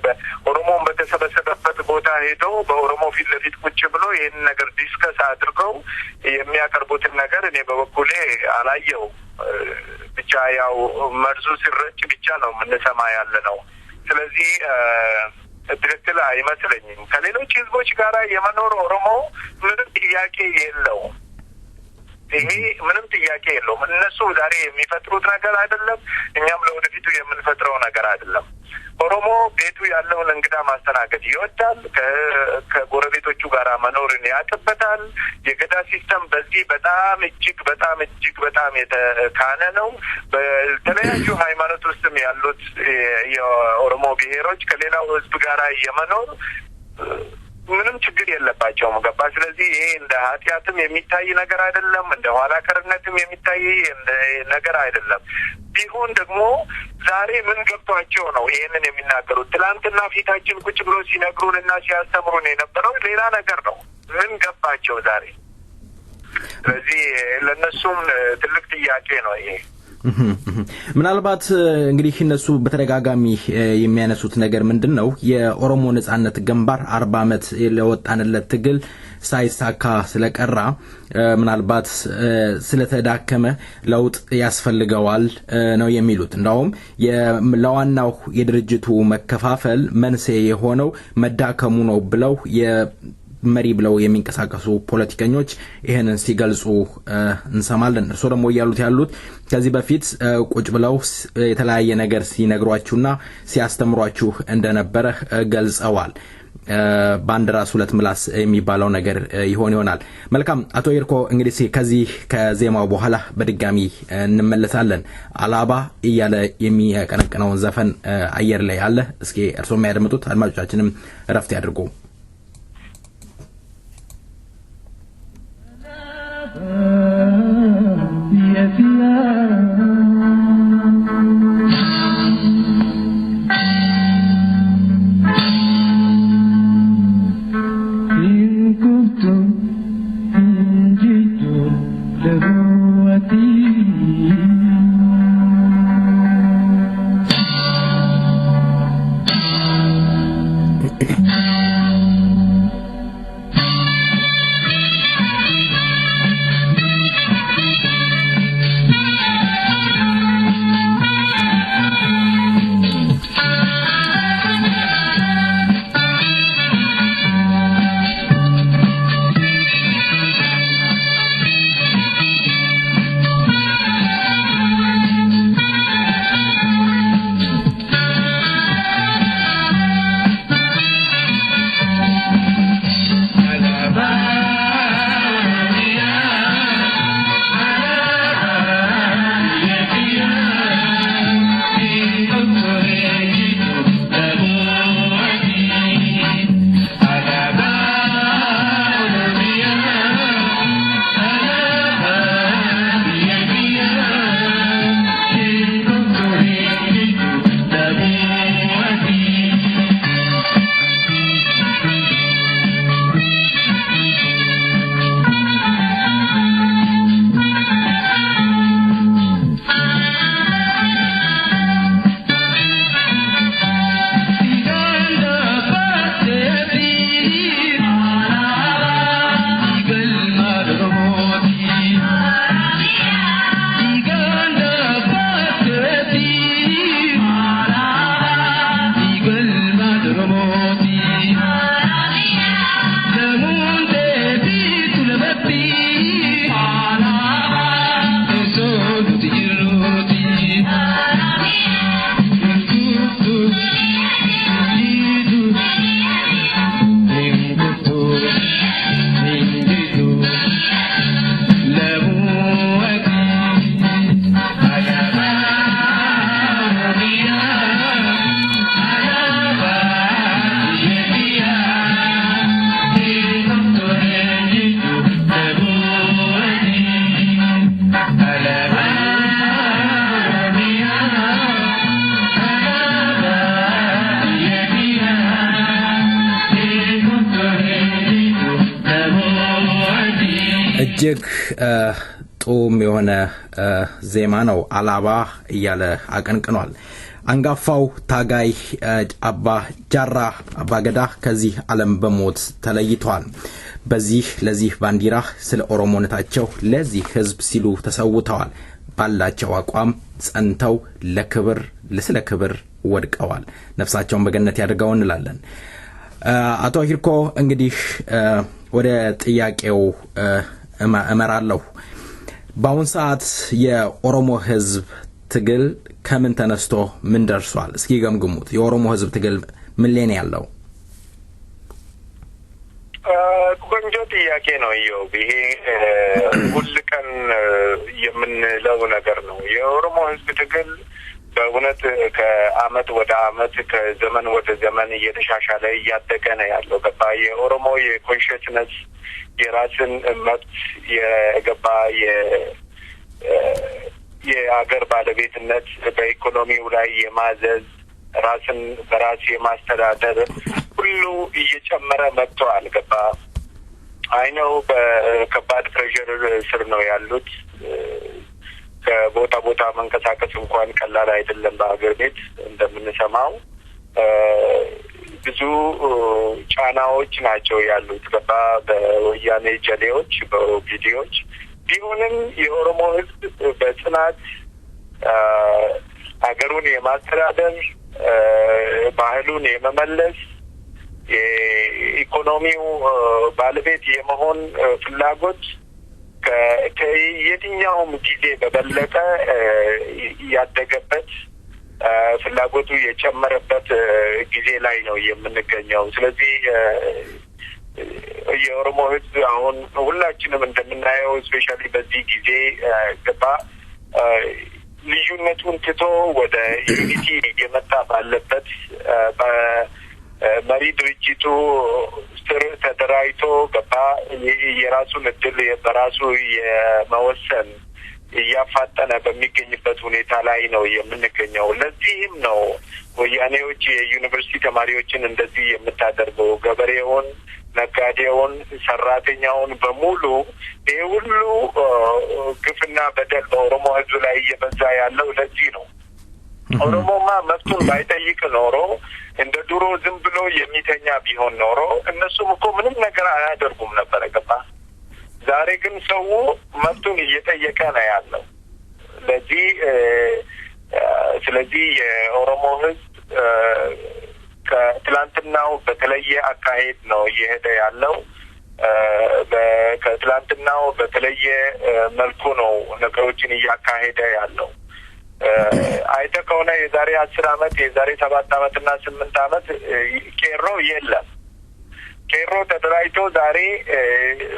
በኦሮሞን በተሰበሰበበት ቦታ ሄደው በኦሮሞ ፊት ለፊት ቁጭ ብሎ ይሄን ነገር ዲስከስ አድርገው የሚያቀርቡትን ነገር እኔ በበኩሌ አላየው። ብቻ ያው መርዙ ሲረጭ ብቻ ነው የምንሰማ ያለ ነው። ስለዚህ ትክክል አይመስለኝም። ከሌሎች ህዝቦች ጋር የመኖር ኦሮሞ ምንም ጥያቄ የለውም። ይሄ ምንም ጥያቄ የለውም። እነሱ ዛሬ የሚፈጥሩት ነገር አይደለም፣ እኛም ለወደፊቱ የምንፈጥረው ነገር አይደለም። ኦሮሞ ቤቱ ያለውን እንግዳ ማስተናገድ ይወዳል። ከጎረቤቶቹ ጋር መኖርን ያቅበታል። የገዳ ሲስተም በዚህ በጣም እጅግ በጣም የተካነ ነው። በተለያዩ ሃይማኖት ውስጥም ያሉት የኦሮሞ ብሔሮች ከሌላው ህዝብ ጋር የመኖር ምንም ችግር የለባቸውም። ገባ? ስለዚህ ይሄ እንደ ኃጢአትም የሚታይ ነገር አይደለም፣ እንደ ኋላ ቀርነትም የሚታይ ነገር አይደለም። ቢሆን ደግሞ ዛሬ ምን ገብቷቸው ነው ይሄንን የሚናገሩት? ትላንትና ፊታችን ቁጭ ብሎ ሲነግሩንና ሲያስተምሩን የነበረው ሌላ ነገር ነው። ምን ገባቸው ዛሬ? ስለዚህ ለነሱም ትልቅ ጥያቄ ነው ይሄ። ምናልባት እንግዲህ እነሱ በተደጋጋሚ የሚያነሱት ነገር ምንድነው የኦሮሞ ነጻነት ግንባር 40 አመት ለወጣንለት ትግል ሳይሳካ ስለቀራ ምናልባት ስለተዳከመ ለውጥ ያስፈልገዋል ነው የሚሉት። እንደውም ለዋናው የድርጅቱ መከፋፈል መንስኤ የሆነው መዳከሙ ነው ብለው መሪ ብለው የሚንቀሳቀሱ ፖለቲከኞች ይሄንን ሲገልጹ እንሰማለን። እርሶ ደግሞ ያሉት ከዚህ በፊት ቁጭ ብለው የተለያየ ነገር ሲነግሯችሁና ሲያስተምሯችሁ እንደነበረ ገልጸዋል። ባንድ ራስ ሁለት ምላስ የሚባለው ነገር ይሆናል። መልካም አቶ ይርኮ፣ እንግዲህ ከዚህ ከዜማው በኋላ በድጋሚ እንመለሳለን። አላባ እያለ የሚያቀነቅነውን ዘፈን አየር ላይ አለ። እስኪ እርሶ የሚያደምጡት አድማጮቻችንም ረፍት ያድርጉ። እጅግ ጡም የሆነ ዜማ ነው አላባ እያለ አቀንቅኗል። አንጋፋው ታጋይ አባ ጃራ አባገዳ ከዚህ ዓለም በሞት ተለይቷል። ለዚህ ባንዲራ ስለ ኦሮሞነታቸው ለዚህ ህዝብ ሲሉ ተሰውተዋል። ባላቸው አቋም ጸንተው ስለ ክብር ወድቀዋል። ነፍሳቸውን በገነት ያድርገው እንላለን። አቶ ሂርኮ እንግዲህ ወደ ጥያቄው እመራለሁ። በአሁን ሰዓት የኦሮሞ ህዝብ ትግል ከምን ተነስቶ ምን ደርሷል? እስኪ ገምግሙት። የኦሮሞ ህዝብ ትግል ምን ላይ ነው ያለው? ቆንጆ ጥያቄ ነው። ይሄ ሁሉ ቀን የምንለው ነገር ነው። የኦሮሞ ህዝብ ትግል በእውነት ከአመት ወደ አመት ከዘመን ወደ ዘመን እየተሻሻለ እያደገ ነው ያለው። የኦሮሞ የኮንሽስነስ የራስን መብት የገባ የአገር ባለቤትነት በኢኮኖሚው ላይ የማዘዝ ራስን በራስ የማስተዳደር ሁሉ እየጨመረ መጥቷል። አይነው በከባድ ፕሬሸር ስር ነው ያሉት። ከቦታ ቦታ መንቀሳቀስ እንኳን ቀላል አይደለም። በአገር ቤት እንደምንሰማው ብዙ ጫናዎች ናቸው ያሉት በወያኔ ጀሌዎች በኦፒዲዎች። ቢሆንም የኦሮሞ ህዝብ በጽናት አገሩን የማስተዳደር ባህሉን የመመለስ የኢኮኖሚው ባለቤት የመሆን ፍላጎት ከየትኛውም ጊዜ በበለጠ ያደገበት ፍላጎቱ የጨመረበት ጊዜ ላይ ነው የምንገኘው። ስለዚህ የኦሮሞ ህዝብ አሁን ሁላችንም እንደምናየው ስፔሻሊ በዚህ ጊዜ ልዩነቱን ትቶ ወደ ዩኒቲ የመጣ ባለበት በመሪ ድርጅቱ ስር ተደራጅቶ የራሱን እድል በራሱ የመወሰን እያፋጠነ በሚገኝበት ሁኔታ ላይ ነው የምንገኘው። ለዚህም ነው ወያኔዎች የዩኒቨርሲቲ ተማሪዎችን እንደዚህ የምታደርገው። ገበሬውን፣ ነጋዴውን፣ ሰራተኛውን በሙሉ ይሄ ሁሉ ግፍና በደል በኦሮሞ ህዝብ ላይ እየበዛ ያለው ለዚህ ነው። ኦሮሞማ መብቱን ባይጠይቅ ኖሮ እንደ ድሮ ዝም ብሎ የሚተኛ ቢሆን ኖሮ እነሱም እኮ ምንም ነገር አያደርጉም ነበር። ዛሬ ግን ሰው መብቱን እየጠየቀ ነው ያለው። ስለዚህ የኦሮሞ ህዝብ ከትላንትናው በተለየ አካሄድ ነው እየሄደ ያለው። ከትላንትናው በተለየ መልኩ ነው ነገሮችን እያካሄደ ያለው። አይተ ከሆነ የዛሬ 10 አመት የዛሬ 7 አመትና 8 አመት ቄሮ የለም። ቄሮ ተደራጅቶ ዛሬ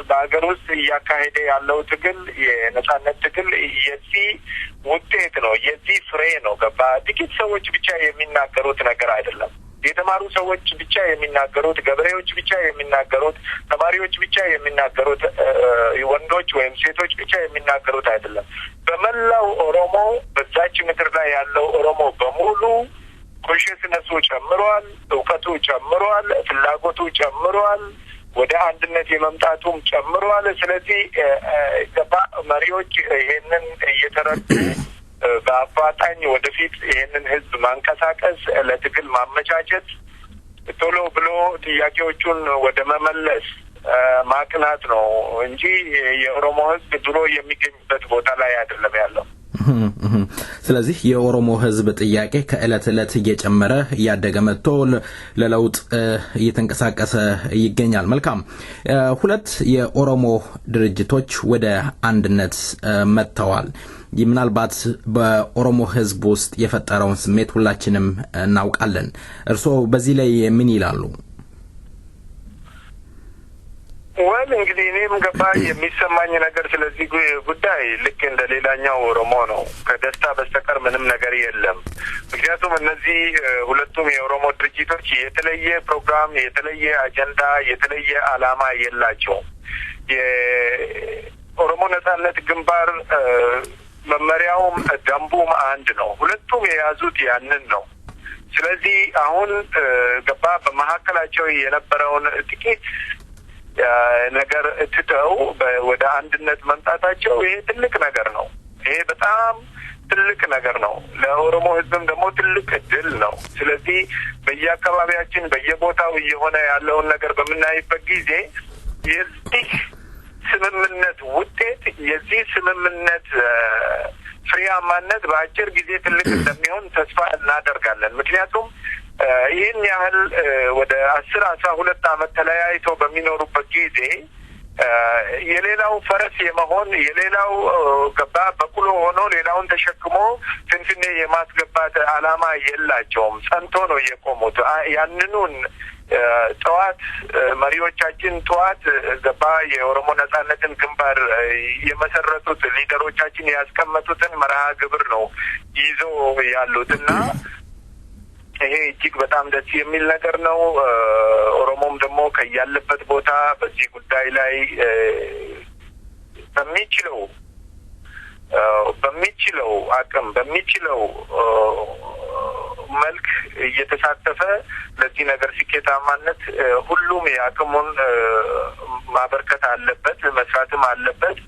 በአገር ውስጥ እያካሄደ ያለው ትግል የነጻነት ትግል የዚህ ውጤት ነው፣ የዚህ ፍሬ ነው። ጥቂት ሰዎች ብቻ የሚናገሩት ነገር አይደለም። የተማሩ ሰዎች ብቻ የሚናገሩት፣ ገበሬዎች ብቻ የሚናገሩት፣ ተማሪዎች ብቻ የሚናገሩት፣ ወንዶች ወይም ሴቶች ብቻ የሚናገሩት አይደለም። በመላው ኦሮሞ በዛች ምድር ላይ ያለው ኦሮሞ በሙሉ ኮንሽስነሱ ጨምሯል፣ እውቀቱ ጨምሯል፣ ፍላጎቱ ጨምሯል፣ ወደ አንድነት የመምጣቱም ጨምሯል። ስለዚህ መሪዎች ይሄንን እየተረዱ በአፋጣኝ ወደፊት ይሄንን ህዝብ ማንቀሳቀስ፣ ለትግል ማመቻቸት፣ ቶሎ ብሎ ጥያቄዎቹን ወደ መመለስ ማቅናት ነው እንጂ የኦሮሞ ህዝብ ድሮ የሚገኝበት ቦታ ላይ አይደለም ያለው። ስለዚህ የኦሮሞ ህዝብ ጥያቄ ከእለት እለት እየጨመረ እያደገ መጥቶ ለለውጥ እየተንቀሳቀሰ ይገኛል። መልካም። ሁለት የኦሮሞ ድርጅቶች ወደ አንድነት መጥተዋል። ምናልባት በኦሮሞ ህዝብ ውስጥ የፈጠረውን ስሜት ሁላችንም እናውቃለን። እርስዎ በዚህ ላይ ምን ይላሉ? እንግዲህ እኔም የሚሰማኝ ነገር ስለዚህ ጉዳይ ልክ እንደ ሌላኛው ኦሮሞ ነው። ከደስታ በስተቀር ምንም ነገር የለም። ምክንያቱም እነዚህ ሁለቱም የኦሮሞ ድርጅቶች የተለየ ፕሮግራም፣ የተለየ አጀንዳ፣ የተለየ አላማ የላቸውም። የኦሮሞ ነጻነት ግንባር መመሪያውም ደንቡም አንድ ነው። ሁለቱም የያዙት ያንን ነው። ስለዚህ አሁን በመካከላቸው የነበረውን ጥቂት ነገር ትተው ወደ አንድነት መምጣታቸው ይሄ ትልቅ ነገር ነው። ይሄ በጣም ትልቅ ነገር ነው። ለኦሮሞ ህዝብም ደግሞ ትልቅ እድል ነው። ስለዚህ በየአካባቢያችን በየቦታው እየሆነ ያለውን ነገር በምናይበት ጊዜ የዚህ ስምምነት ውጤት የዚህ ስምምነት ፍሬያማነት በአጭር ጊዜ ትልቅ እንደሚሆን ተስፋ እናደርጋለን። ምክንያቱም ይህን ያህል ወደ 10-12 ዓመት ተለያይተው በሚኖሩበት ጊዜ የሌላው ፈረስ የመሆን የሌላው ገባ በቁሎ ሆኖ ሌላውን ተሸክሞ ፍንፍኔ የማስገባት ዓላማ የላቸውም። ጸንቶ ነው የቆሙት። ያንኑን ጠዋት መሪዎቻችን ጠዋት ገባ የኦሮሞ ነጻነትን ግንባር የመሰረቱት ሊደሮቻችን ያስቀመጡትን መርሃ ግብር ነው ይዞ ያሉትና ይሄ እጅግ በጣም ደስ የሚል ነገር ነው። ኦሮሞም ደግሞ ከያለበት ቦታ በዚህ ጉዳይ ላይ በሚችለው አቅም በሚችለው መልክ እየተሳተፈ ለዚህ ነገር ስኬታማነት ሁሉም የአቅሙን ማበርከት አለበት፣ መስራትም አለበት።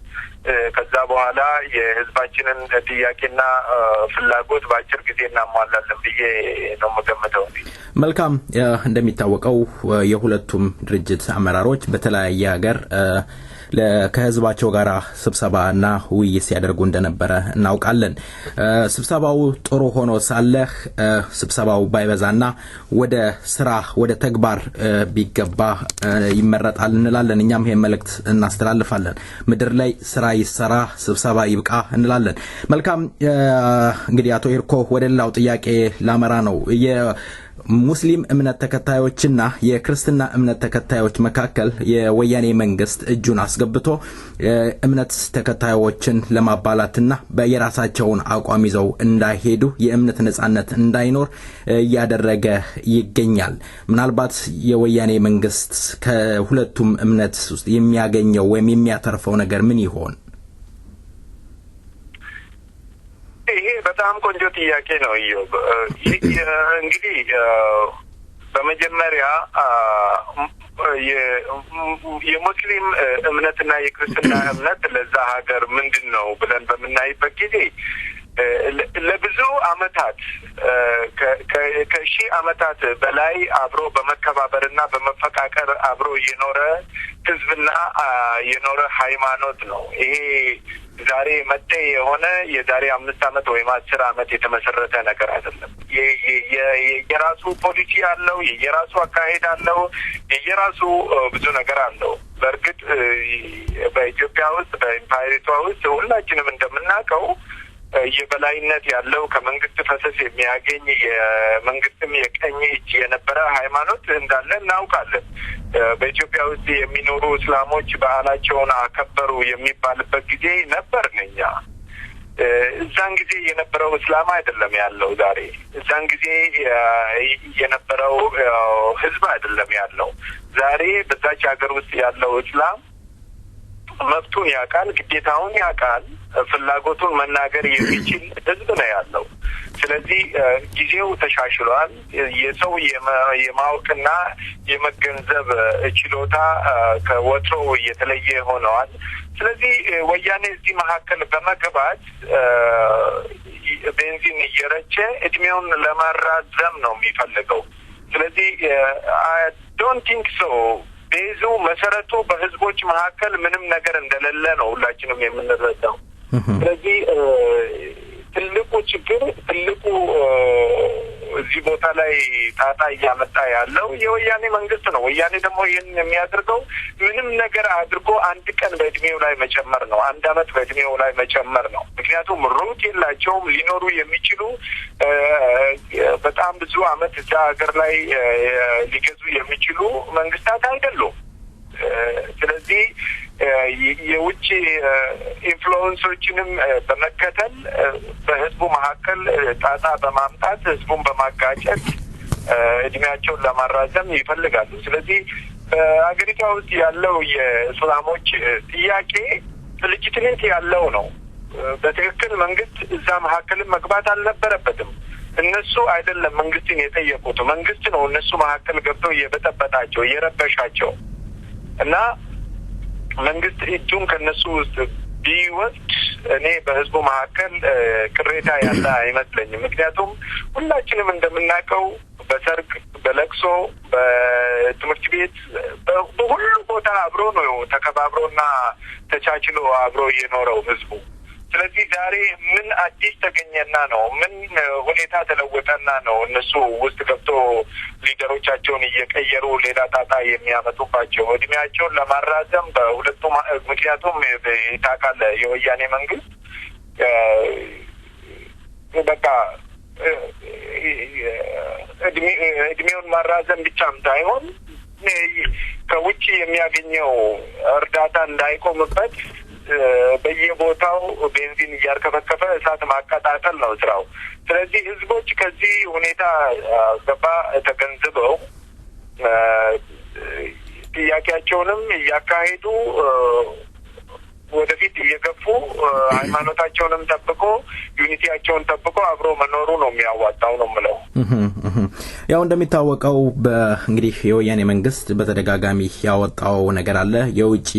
ከዛ በኋላ የህዝባችንን ጥያቄና ፍላጎት በአጭር ጊዜ እናሟላለን ብዬ ነው የምገምተው። መልካም። እንደሚታወቀው የሁለቱም ድርጅት አመራሮች በተለያየ ሀገር ከህዝባቸው ጋር ስብሰባና ውይይት ሲያደርጉ እንደነበረ እናውቃለን። ስብሰባው ጥሩ ሆኖ ሳለ ስብሰባው ባይበዛና ወደ ስራ ወደ ተግባር ቢገባ ይመረጣል እንላለን። እኛም ይሄን መልእክት እናስተላልፋለን። ምድር ላይ ስራ ይሰራ፣ ስብሰባ ይብቃ እንላለን። መልካም። እንግዲህ አቶ ኤርኮ ወደ ሌላው ጥያቄ ላመራ ነው። ሙስሊም እምነት ተከታዮችና የክርስትና እምነት ተከታዮች መካከል የወያኔ መንግስት እጁን አስገብቶ እምነት ተከታዮችን ለማባላትና በየራሳቸውን አቋም ይዘው እንዳይሄዱ የእምነት ነጻነት እንዳይኖር እያደረገ ይገኛል። ምናልባት የወያኔ መንግስት ከሁለቱም እምነት ውስጥ የሚያገኘው ወይም የሚያተርፈው ነገር ምን ይሆን? ይሄ በጣም ቆንጆ ጥያቄ ነው። እንግዲህ በመጀመሪያ የሙስሊም እምነትና የክርስትና እምነት ለዛ ሀገር ምንድን ነው ብለን በምናይበት ጊዜ ለብዙ አመታት ከሺህ አመታት በላይ አብሮ በመከባበርና በመፈቃቀር አብሮ የኖረ ህዝብና የኖረ ሃይማኖት ነው። ይሄ ዛሬ መጤ የሆነ የዛሬ 5 ዓመት ወይም 10 ዓመት የተመሰረተ ነገር አይደለም። የራሱ ፖሊሲ አለው፣ የራሱ አካሄድ አለው፣ የራሱ ብዙ ነገር አለው። በእርግጥ በኢትዮጵያ ውስጥ በኢምፓየሪቷ ውስጥ ሁላችንም እንደምናውቀው የበላይነት ያለው ከመንግስት ፈሰስ የሚያገኝ የመንግስትም የቀኝ እጅ የነበረ ሃይማኖት እንዳለ እናውቃለን። በኢትዮጵያ ውስጥ የሚኖሩ እስላሞች በዓላቸውን አከበሩ የሚባልበት ጊዜ ነበር። እኛ እዛን ጊዜ የነበረው እስላም አይደለም ያለው ዛሬ። እዛን ጊዜ የነበረው ህዝብ አይደለም ያለው ዛሬ። በዛች ሀገር ውስጥ ያለው እስላም መብቱን ያውቃል፣ ግዴታውን ያውቃል፣ ፍላጎቱን መናገር የሚችል ህዝብ ነው ያለው። ስለዚህ ጊዜው ተሻሽሏል። የሰው የማወቅና የመገንዘብ ችሎታ ከወትሮ የተለየ ሆነዋል። ስለዚህ ወያኔ እዚህ መካከል በመግባት ቤንዚን እየረጨ እድሜውን ለማራዘም ነው የሚፈልገው። ስለዚህ ዶንት ቲንክ ሶ ቤዙ መሰረቱ በህዝቦች መካከል ምንም ነገር እንደሌለ ነው ሁላችንም የምንረዳው። ስለዚህ ትልቁ ችግር ትልቁ እዚህ ቦታ ላይ ጣጣ እያመጣ ያለው የወያኔ መንግስት ነው። ወያኔ ደግሞ ይህን የሚያደርገው ምንም ነገር አድርጎ አንድ ቀን በእድሜው ላይ መጨመር ነው፣ 1 ዓመት በእድሜው ላይ መጨመር ነው። ምክንያቱም ሩት የላቸውም። ሊኖሩ የሚችሉ በጣም ብዙ ዓመት እዛ ሀገር ላይ ሊገዙ የሚችሉ መንግስታት አይደሉም። ስለዚህ የውጭ ኢንፍሉዌንሶችንም በመከተል በህዝቡ መካከል ጣጣ በማምጣት ህዝቡን በማጋጨት እድሜያቸውን ለማራዘም ይፈልጋሉ። ስለዚህ በአገሪቷ ውስጥ ያለው የእስላሞች ጥያቄ ሌጂቲሜት ያለው ነው። በትክክል መንግስት እዛ መካከልም መግባት አልነበረበትም። እነሱ አይደለም መንግስትን የጠየቁት፣ መንግስት ነው እነሱ መካከል ገብተው እየበጠበጣቸው እየረበሻቸው። እና መንግስት እጁን ከነሱ ውስጥ ቢወስድ እኔ በህዝቡ መካከል ቅሬታ ያለ አይመስለኝም። ምክንያቱም ሁላችንም እንደምናውቀው በሰርግ በለቅሶ በትምህርት ቤት በሁሉ ቦታ አብሮ ነው ተከባብሮና ተቻችሎ አብሮ የኖረው ህዝቡ። ስለዚህ ዛሬ ምን አዲስ ተገኘና ነው ምን ሁኔታ ተለወጠና ነው እነሱ ውስጥ ገብቶ ሊደሮቻቸውን እየቀየሩ ሌላ ጣጣ የሚያመጡባቸው? እድሜያቸውን ለማራዘም በሁለቱም ምክንያቱም ታውቃለ የወያኔ መንግስት በቃ እድሜውን ማራዘም ብቻም ሳይሆን ከውጭ የሚያገኘው እርዳታ እንዳይቆምበት በየቦታው ቤንዚን እያርከፈከፈ እሳት ማቀጣጠል ነው ስራው። ስለዚህ ህዝቦች ከዚህ ሁኔታ ገባ ተገንዝበው ጥያቄያቸውንም እያካሄዱ ወደፊት እየገፉ ሃይማኖታቸውንም ጠብቆ ዩኒቲያቸውን ጠብቆ አብሮ መኖሩ ነው የሚያዋጣው ነው የምለው። ያው እንደሚታወቀው በእንግዲህ የወያኔ መንግስት በተደጋጋሚ ያወጣው ነገር አለ። የውጪ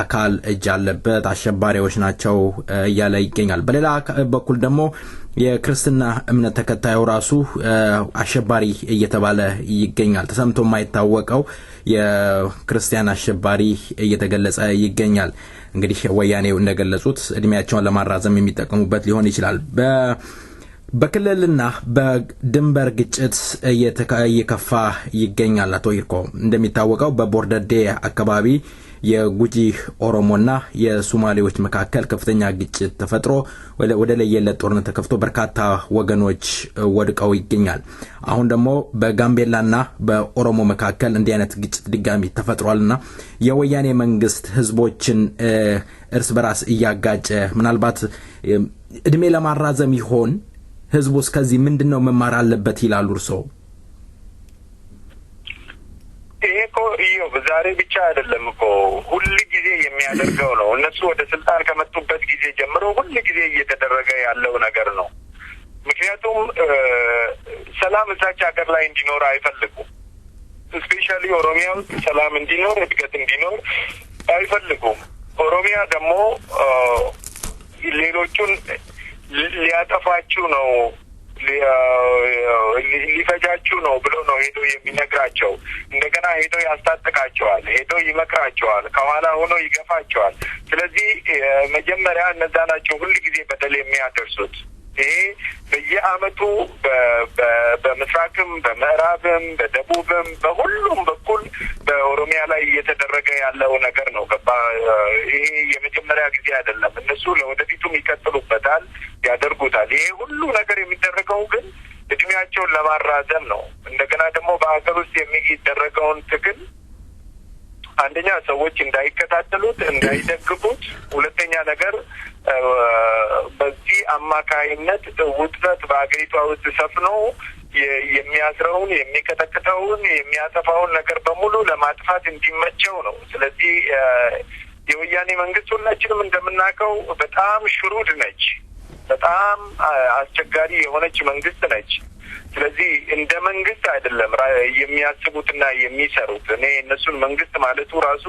አካል እጅ አለበት፣ አሸባሪዎች ናቸው እያለ ይገኛል። በሌላ በኩል ደግሞ የክርስትና እምነት ተከታዩ ራሱ አሸባሪ እየተባለ ይገኛል። ተሰምቶ የማይታወቀው የክርስቲያን አሸባሪ እየተገለጸ ይገኛል። እንግዲህ ወያኔው እንደገለጹት እድሜያቸውን ለማራዘም የሚጠቀሙበት ሊሆን ይችላል። በክልልና በድንበር ግጭት እየከፋ ይገኛል። አቶ ይርኮ እንደሚታወቀው በቦርደዴ አካባቢ የጉጂ ኦሮሞና የሶማሌዎች መካከል ከፍተኛ ግጭት ተፈጥሮ ወደ ለየለት ጦርነት ተከፍቶ በርካታ ወገኖች ወድቀው ይገኛል። አሁን ደግሞ በጋምቤላና በኦሮሞ መካከል እንዲህ አይነት ግጭት ድጋሚ ተፈጥሯልና የወያኔ መንግስት ህዝቦችን እርስ በራስ እያጋጨ ምናልባት እድሜ ለማራዘም ይሆን? ህዝቡ እስከዚህ ምንድነው መማር አለበት ይላሉ እርሶ? ይሄኮ ዛሬ ብቻ አይደለም እኮ ሁሉ ጊዜ የሚያደርገው ነው። እነሱ ወደ ስልጣን ከመጡበት ጊዜ ጀምሮ ሁሉ ጊዜ እየተደረገ ያለው ነገር ነው። ምክንያቱም ሰላም እዛች ሀገር ላይ እንዲኖር አይፈልጉም። ስፔሻሊ ኦሮሚያ ውስጥ ሰላም እንዲኖር እድገት እንዲኖር አይፈልጉም። ኦሮሚያ ደግሞ ሌሎቹን ሊያጠፋችሁ ነው ሊፈጃችሁ ነው ብሎ ነው ሄዶ የሚነግራቸው። እንደገና ሄዶ ያስታጥቃቸዋል፣ ሄዶ ይመክራቸዋል፣ ከኋላ ሆኖ ይገፋቸዋል። ስለዚህ መጀመሪያ እነዛ ናቸው ሁሉ ጊዜ በደል የሚያደርሱት። ይሄ በየአመቱ በምስራቅም በምዕራብም በደቡብም በሁሉም በኩል በኦሮሚያ ላይ እየተደረገ ያለው ነገር ነው። ገባ? ይሄ የመጀመሪያ ጊዜ አይደለም። እነሱ ለወደፊቱም ይቀጥሉበታል፣ ያደርጉታል። ይሄ ሁሉ ነገር የሚደረገው ግን እድሜያቸውን ለማራዘም ነው። እንደገና ደግሞ በአገር ውስጥ የሚደረገውን ትግል አንደኛ ሰዎች እንዳይከታተሉት፣ እንዳይደግፉት፣ ሁለተኛ ነገር በዚህ አማካይነት ውጥረት በአገሪቷ ውስጥ ሰፍኖ የሚያስረውን የሚቀጠቅጠውን የሚያጠፋውን ነገር በሙሉ ለማጥፋት እንዲመቸው ነው። ስለዚህ የወያኔ መንግስት ሁላችንም እንደምናውቀው በጣም ሽሩድ ነች፣ በጣም አስቸጋሪ የሆነች መንግስት ነች። ስለዚህ እንደ መንግስት አይደለም የሚያስቡትና የሚሰሩት። እኔ እነሱን መንግስት ማለቱ ራሱ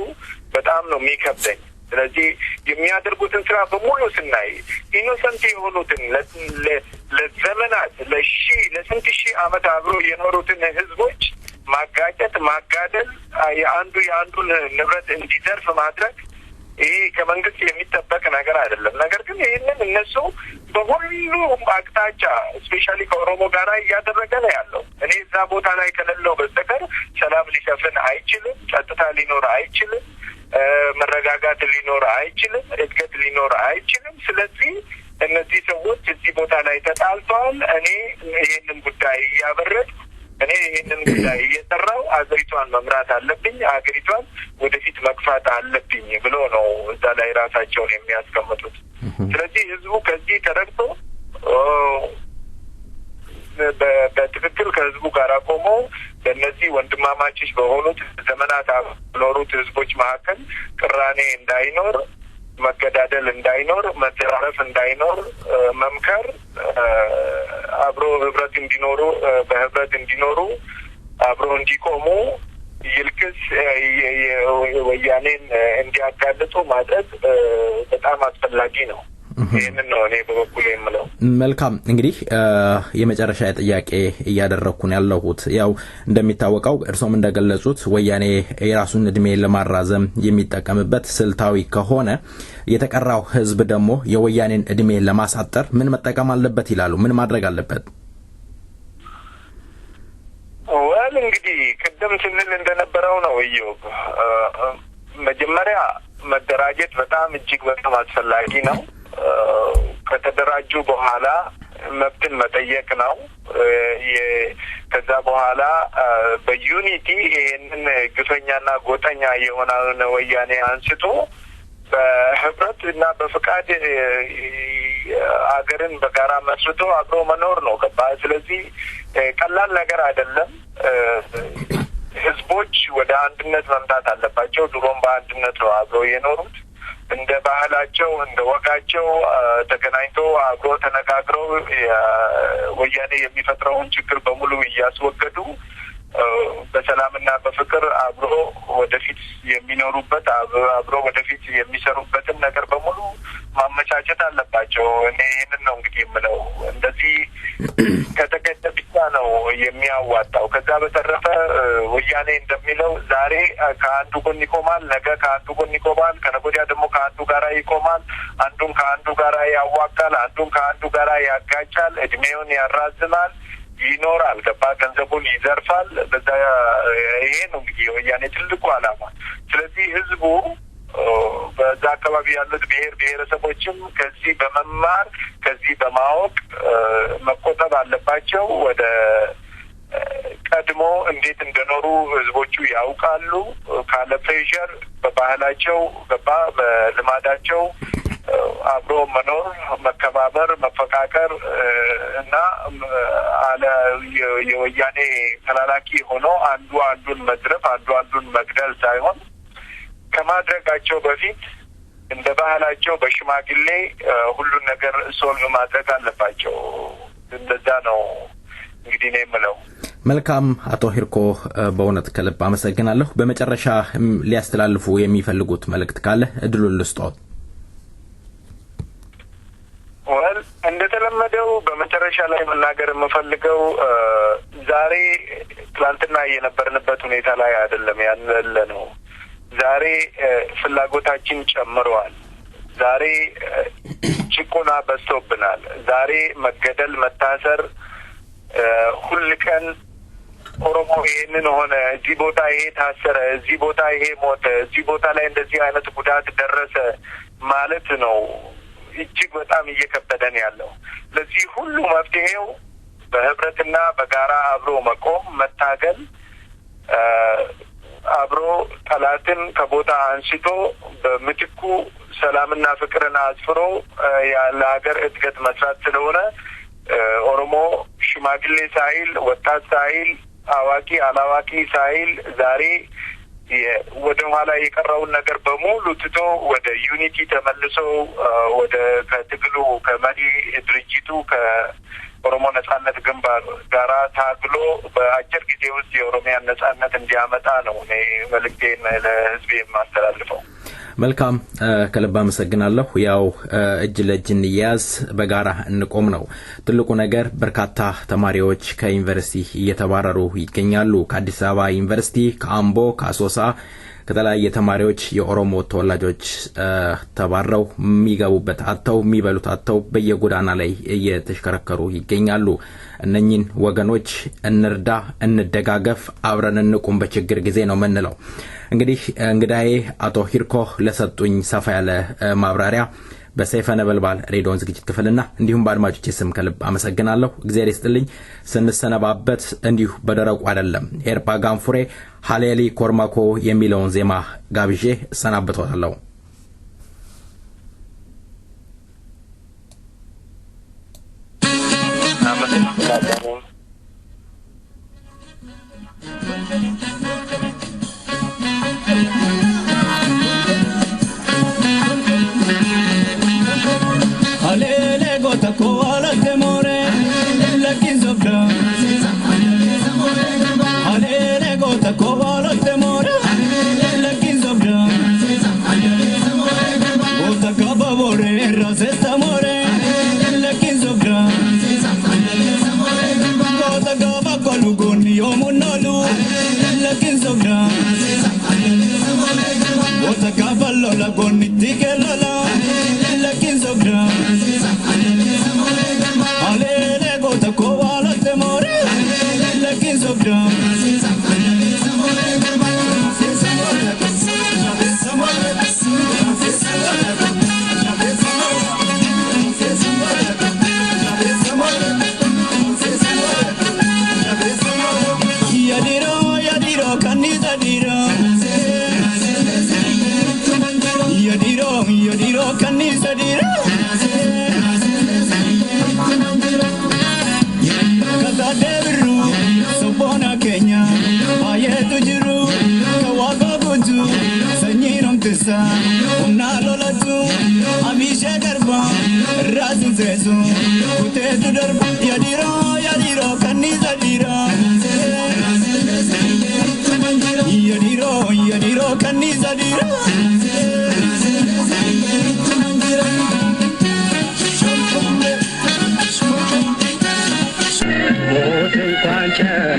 በጣም ነው የሚከብደኝ። ስለዚህ የሚያደርጉትን ስራ በሙሉ ስናይ ኢኖሰንት የሆኑትን ለዘመናት ለስንት ሺህ አመት አብሮ የኖሩትን ህዝቦች ማጋጨት፣ ማጋደል፣ የአንዱን ንብረት እንዲዘርፍ ማድረግ ይሄ ከመንግስት የሚጠበቅ ነገር አይደለም። ነገር ግን ይህንን እነሱ በሁሉም አቅጣጫ ስፔሻሊ ከኦሮሞ ጋር እያደረገ ነው ያለው። እኔ እዛ ቦታ ላይ ከሌለው በስተቀር ሰላም ሊሰፍን አይችልም፣ ጸጥታ ሊኖር አይችልም፣ መረጋጋት ሊኖር አይችልም፣ እድገት ሊኖር አይችልም። ስለዚህ እነዚህ ሰዎች እዚህ ቦታ ላይ ተጣልተዋል። እኔ ይህንን ጉዳይ እያበረድኩ እኔ ይህንን ጉዳይ እየሰራው አገሪቷን መምራት አለብኝ፣ አገሪቷን ወደፊት መግፋት አለብኝ ብሎ ነው እዛ ላይ ራሳቸውን የሚያስቀምጡት። ስለዚህ ህዝቡ ከዚህ ተረድቶ በትክክል ከህዝቡ ጋር ቆሞ በእነዚህ ወንድማማቾች በሆኑት ዘመናት በኖሩት ህዝቦች መካከል ቅራኔ እንዳይኖር፣ መገዳደል እንዳይኖር፣ መዘራረፍ እንዳይኖር መምከር፣ አብሮ ህብረት እንዲኖሩ በህብረት እንዲኖሩ አብሮ እንዲቆሙ ይልክስ ወያኔን እንዲያጋልጡ ማድረግ በጣም አስፈላጊ ነው። ይሄንን ነው እኔ በበኩሌ የምለው። መልካም እንግዲህ የመጨረሻ ጥያቄ እያደረኩን ያለሁት ያው እንደሚታወቀው እርሶም እንደገለጹት ወያኔ የራሱን እድሜ ለማራዘም የሚጠቀምበት ስልታዊ ከሆነ የተቀራው ህዝብ ደግሞ የወያኔን እድሜ ለማሳጠር ምን መጠቀም አለበት ይላሉ? ምን ማድረግ አለበት? እንግዲህ ቅድም ስንል እንደነበረው ነው ኢዮብ፣ መጀመሪያ መደራጀት በጣም እጅግ በጣም አስፈላጊ ነው። ከተደራጁ በኋላ መብትን መጠየቅ ነው። ከዛ በኋላ በዩኒቲ ይሄንን ግፈኛና ጎጠኛ የሆነውን ወያኔ አንስቶ በህብረት እና በፍቃድ አገርን በጋራ መስርቶ አብሮ መኖር ነው። ስለዚህ ቀላል ነገር አይደለም። ህዝቦች ወደ አንድነት መምጣት አለባቸው። ድሮም በአንድነት ነው አብሮ የኖሩት። እንደ ባህላቸው እንደ ወጋቸው ተገናኝቶ አብሮ ተነጋግረው ወያኔ የሚፈጥረውን ችግር በሙሉ እያስወገዱ በሰላምና በፍቅር አብሮ ወደፊት የሚኖሩበት አብሮ ወደፊት የሚሰሩበትን ነገር በሙሉ ማመቻቸት አለባቸው። እኔ ይህንን ነው እንግዲህ የምለው። እንደዚህ ከተገኘ ብቻ ነው የሚያዋጣው። ከዛ በተረፈ ወያኔ እንደሚለው ዛሬ ከአንዱ ጎን ይቆማል፣ ነገ ከአንዱ ጎን ይቆማል፣ ከነገ ወዲያ ደግሞ ከአንዱ ጋራ ይቆማል፣ አንዱን ከአንዱ ጋራ ያዋጋል፣ አንዱን ከአንዱ ጋራ ያጋጫል፣ እድሜውን ያራዝማል፣ ይኖራል፣ ገንዘቡን ይዘርፋል። በዛ ይሄ ነው እንግዲህ ወያኔ ትልቁ ዓላማ። ስለዚህ ህዝቡ በዛ አካባቢ ያሉት ብሔረሰቦችም ከዚህ በመማር ከዚህ በማወቅ መቆጠብ አለባቸው። ወደ ቀድሞ እንዴት እንደኖሩ ህዝቦቹ ያውቃሉ። ካለ ፕሬሸር በባህላቸው በልማዳቸው አብሮ መኖር፣ መከባበር፣ መፈቃቀር እና የወያኔ ተላላኪ ሆኖ አንዱ አንዱን መዝረፍ፣ አንዱ አንዱን መግደል ሳይሆን ከማድረጋቸው በፊት እንደ ባህላቸው በሽማግሌ ሁሉን ነገር ሶልቭ ማድረግ አለባቸው። እንደዛ ነው እንግዲህ ነው የምለው። መልካም አቶ ሂርኮ በእውነት ከልብ አመሰግናለሁ። በመጨረሻ ሊያስተላልፉ የሚፈልጉት መልእክት ካለ እድሉን ልስጥዎት። እንደተለመደው በመጨረሻ ላይ መናገር የምፈልገው ዛሬ ትላንትና የነበርንበት ሁኔታ ላይ አይደለም ያለ ነው። ዛሬ ፍላጎታችን ጨምሯል። ዛሬ ጭቆና በዝቶብናል። ዛሬ መገደል፣ መታሰር፣ ሁል ቀን ኦሮሞ ይሄንን ሆነ፣ እዚህ ቦታ ይሄ ታሰረ፣ እዚህ ቦታ ይሄ ሞተ፣ እዚህ ቦታ ላይ እንደዚህ አይነት ጉዳት ደረሰ ማለት ነው እጅግ በጣም እየከበደን ያለው። ለዚህ ሁሉ መፍትሄው በህብረትና በጋራ አብሮ መቆም፣ መታገል፣ አብሮ ጠላትን ከቦታ አንስቶ በምትኩ ሰላምና ፍቅርን አስፍሮ ያለ ሀገር እድገት መስራት ስለሆነ ኦሮሞ ሽማግሌ ሳይል፣ ወጣት ሳይል፣ አዋቂ አላዋቂ ሳይል ዛሬ ወደ ኋላ የቀረውን ነገር በሙሉ ትቶ ወደ ዩኒቲ ተመልሶ ወደ ከትግሉ ከመሪ ድርጅቱ ከኦሮሞ ነጻነት ግንባር ጋራ ታግሎ በአጭር ጊዜ ውስጥ የኦሮሚያን ነጻነት እንዲያመጣ ነው እኔ መልእክቴን ለህዝብ የማስተላልፈው። መልካም ከልብ አመሰግናለሁ። ያው እጅ ለእጅ እንያዝ፣ በጋራ እንቆም ነው ትልቁ ነገር። በርካታ ተማሪዎች ከዩኒቨርሲቲ እየተባረሩ ይገኛሉ። ከአዲስ አበባ ዩኒቨርሲቲ፣ ከአምቦ፣ ከአሶሳ ከተለያየ ተማሪዎች የኦሮሞ ተወላጆች ተባረው የሚገቡበት አጥተው የሚበሉት አጥተው በየጎዳና ላይ እየተሽከረከሩ ይገኛሉ። እነኚህን ወገኖች እንርዳ፣ እንደጋገፍ፣ አብረን እንቁም በችግር ጊዜ ነው ምንለው። እንግዲህ እንግዳዬ አቶ ሂርኮ ለሰጡኝ ሰፋ ያለ ማብራሪያ በሰይፈ ነበልባል ሬዲዮን ዝግጅት ክፍልና እንዲሁም በአድማጮች ስም ከልብ አመሰግናለሁ። እግዚአብሔር ይስጥልኝ። ስንሰነባበት እንዲሁ በደረቁ አይደለም። ኤርፓ ጋንፉሬ ሃሌሊ ኮርማኮ የሚለውን ዜማ ጋብዤ እሰናበታለሁ። Alele gota ko wala sobra Ota cavallo la gonniti che la kin sobra Ale le gota kovala temore la kin sobra Una lola tu, amisha garba, razin zezu, kute tu darba, yadiro, kanisa dira. Yadiro, kanisa dira. Moten pancha,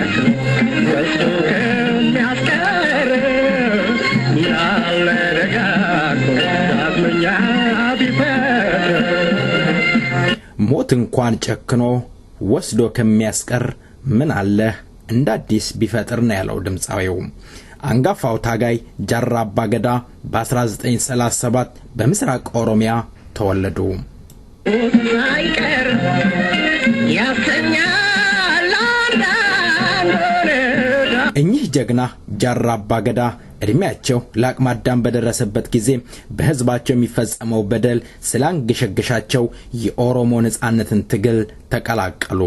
questo che mi ascare, ሞት እንኳን ጨክኖ ወስዶ ከሚያስቀር ምን አለ እንደ አዲስ ቢፈጥር ነው ያለው ድምጻዊው። አንጋፋው ታጋይ ጃራ አባ ገዳ በ1937 በምስራቅ ኦሮሚያ ተወለዱ። እኚህ ጀግና ጃራ አባ ገዳ እድሜያቸው ለአቅመ አዳም በደረሰበት ጊዜ በህዝባቸው የሚፈጸመው በደል ስላንገሸገሻቸው የኦሮሞ ነጻነትን ትግል ተቀላቀሉ።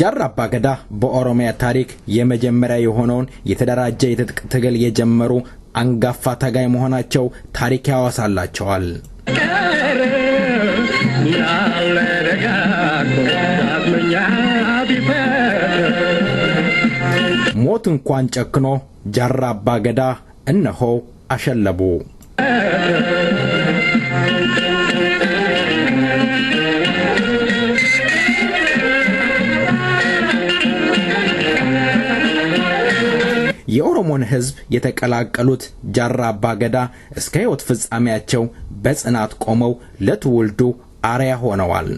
ጃራ አባ ገዳ በኦሮሚያ ታሪክ የመጀመሪያ የሆነውን የተደራጀ የትጥቅ ትግል የጀመሩ አንጋፋ ታጋይ መሆናቸው ታሪክ ያወሳላቸዋል። ሞት እንኳን ጨክኖ ጃራ አባ ገዳ እነሆ አሸለቡ። የኦሮሞን ህዝብ የተቀላቀሉት ጃራ አባ ገዳ እስከ ህይወት ፍጻሜያቸው በጽናት ቆመው ለትውልዱ አርያ ሆነዋል።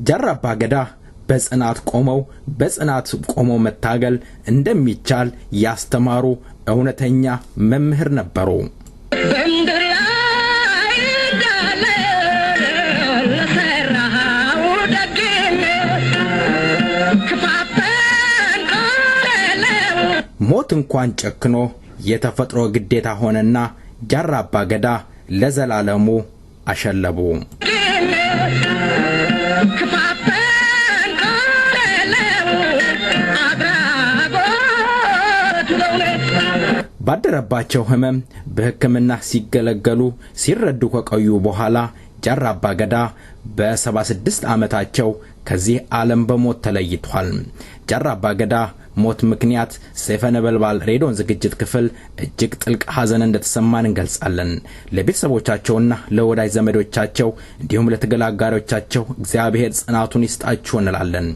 ጃራ አባ ገዳ በጽናት ቆመው መታገል እንደሚቻል ያስተማሩ እውነተኛ መምህር ነበሩ። ሞት እንኳን ጨክኖ የተፈጥሮ ግዴታ ሆነና ጃራ አባ ገዳ ለዘላለሙ አሸለቡ። ባደረባቸው ህመም በሕክምና ሲገለገሉ ሲረዱ ከቆዩ በኋላ ጃራ አባ ገዳ በ76 ዓመታቸው ከዚህ ዓለም በሞት ተለይቷል። ጃራ አባ ገዳ ሞት ምክንያት ሰይፈ ነበልባል ሬዲዮን ዝግጅት ክፍል እጅግ ጥልቅ ሐዘን እንደተሰማን እንገልጻለን። ለቤተሰቦቻቸውና ለወዳጅ ዘመዶቻቸው እንዲሁም ለተገላጋሪዎቻቸው እግዚአብሔር ጽናቱን ይስጣችሁ እንላለን።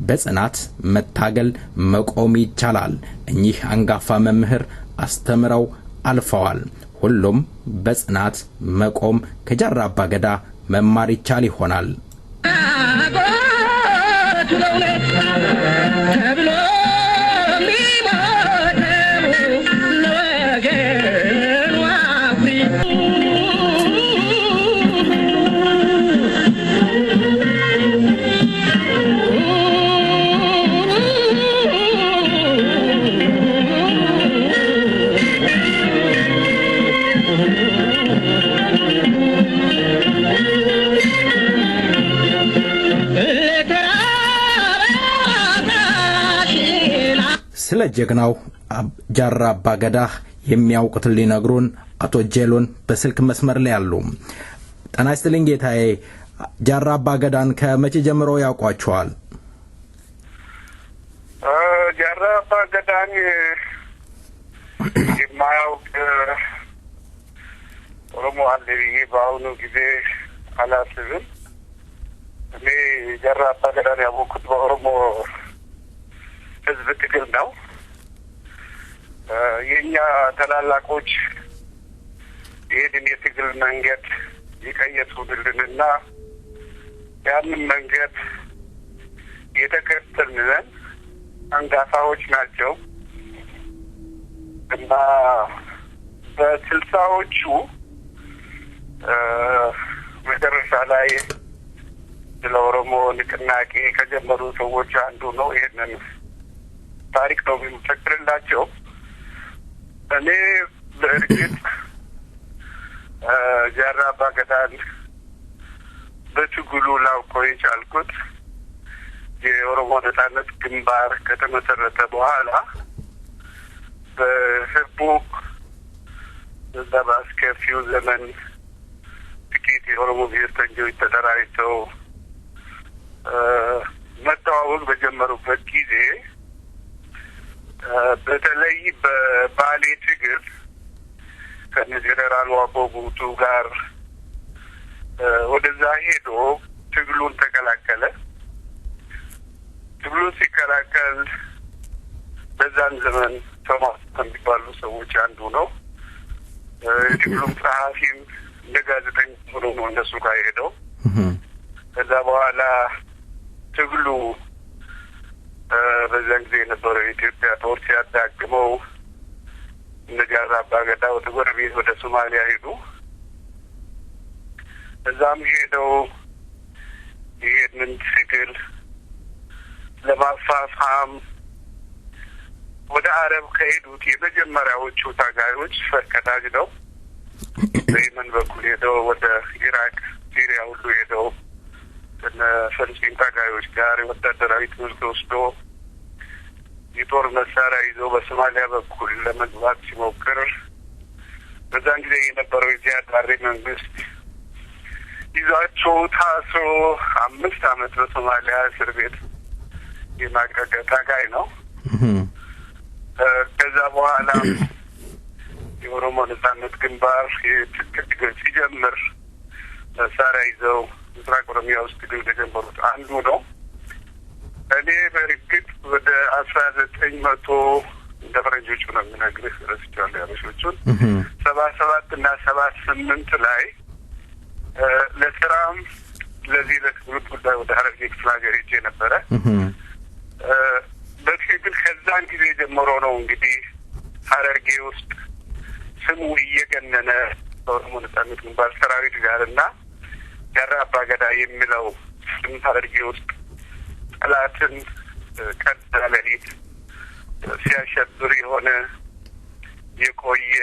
በጽናት መታገል መቆም ይቻላል። እኚህ አንጋፋ መምህር አስተምረው አልፈዋል። ሁሉም በጽናት መቆም ከጃራ አባ ገዳ መማር ይቻል ይሆናል። ስለ ጀግናው ጃራ አባ ገዳ የሚያውቁት ሊነግሩን አቶ ጄሎን በስልክ መስመር ላይ አሉ። ጤና ይስጥልኝ ጌታዬ። ጃራ አባ ገዳን ከመቼ ጀምሮ ያውቋቸዋል? ጃራ ባገዳን የማያውቅ ኦሮሞ አለ ብዬ በአሁኑ ጊዜ አላስብም። እኔ ጃራ ባገዳን ያወቅሁት በኦሮሞ ህዝብ ትግል ነው። የኛ ታላላቆች ይህንን የትግል መንገድ ይቀየሱልንና ያንን መንገድ የተከተልን አንጋፋዎች ናቸው እና በ60ዎቹ መጨረሻ ላይ ስለ ኦሮሞ ንቅናቄ ከጀመሩ ሰዎች አንዱ ነው። ይሄንን ታሪክ ነው የሚመሰክርላቸው። እኔ በእርግጥ ጃራ ባገዳን በትግሉ ላውቀው የቻልኩት የኦሮሞ ነጻነት ግንባር ከተመሰረተ በኋላ በህቡ በዛ በአስከፊው ዘመን ጥቂት የኦሮሞ ብሔርተኞች ተደራጅተው መተዋወቅ በጀመሩበት ጊዜ በተለይ በባሌ ትግል ከጀነራል ዋቆ ጉቱ ጋር ወደዛ ሄዶ ትግሉን ተቀላቀለ። ትግሉን ሲቀላቀል በዛን ዘመን ቶማስ ከሚባሉ ሰዎች አንዱ ነው። ትግሉም ጸሐፊም እንደ ጋዜጠኛ ሆኖ ነው እነሱ ጋር ሄደው ከዛ በኋላ ትግሉ በዛን ጊዜ የነበረው የኢትዮጵያ ጦር ሲያዳግመው እነ ጃራ አባገዳ ወደ ጎረቤት ወደ ሶማሊያ ሄዱ። እዛም ሄደው ይህንን ትግል ለማፋፋም ወደ አረብ ከሄዱት የመጀመሪያዎቹ ታጋዮች ፈርቀዳጅ ነው። በየመን በኩል ሄደው ወደ ኢራቅ፣ ሲሪያ ሁሉ ሄደው ከፍልስጤም ታጋዮች ጋር ወታደራዊ ትምህርት ወስዶ የጦር መሳሪያ ይዞ በሶማሊያ በኩል ለመግባት ሲሞክር በዛን ጊዜ የነበረው የዚያድ ባሬ መንግስት ይዟቸው ታስሮ 5 ዓመት በሶማሊያ እስር ቤት የማቀቀ ታጋይ ነው። ከዛ በኋላ የኦሮሞ ነጻነት ግንባር ትግል ሲጀምር መሳሪያ ይዘው ምስራቅ ኦሮሚያ ውስጥ ትግል ከጀመሩት አንዱ ነው። እኔ በእርግጥ ወደ 1900 እንደ ፈረንጆቹ ነው የምነግርህ፣ ረስቼዋለሁ ያበሾቹን 77 እና 78 ላይ ለስራም ለዚህ ለትምህርት ጉዳይ ወደ ሀረርጌ ክፍለ ሀገር ሄጄ ነበረ። በትክክል ከዛን ጊዜ ጀምሮ ነው እንግዲህ ሀረርጌ ውስጥ ስሙ እየገነነ በኦሮሞ ነጻነት ግንባር ሰራዊት ጋር እና ጃራ አባገዳ የሚለው ስም ሀረርጌ ውስጥ ጠላትን ቀን ሌሊት ሲያሸብር የሆነ የቆየ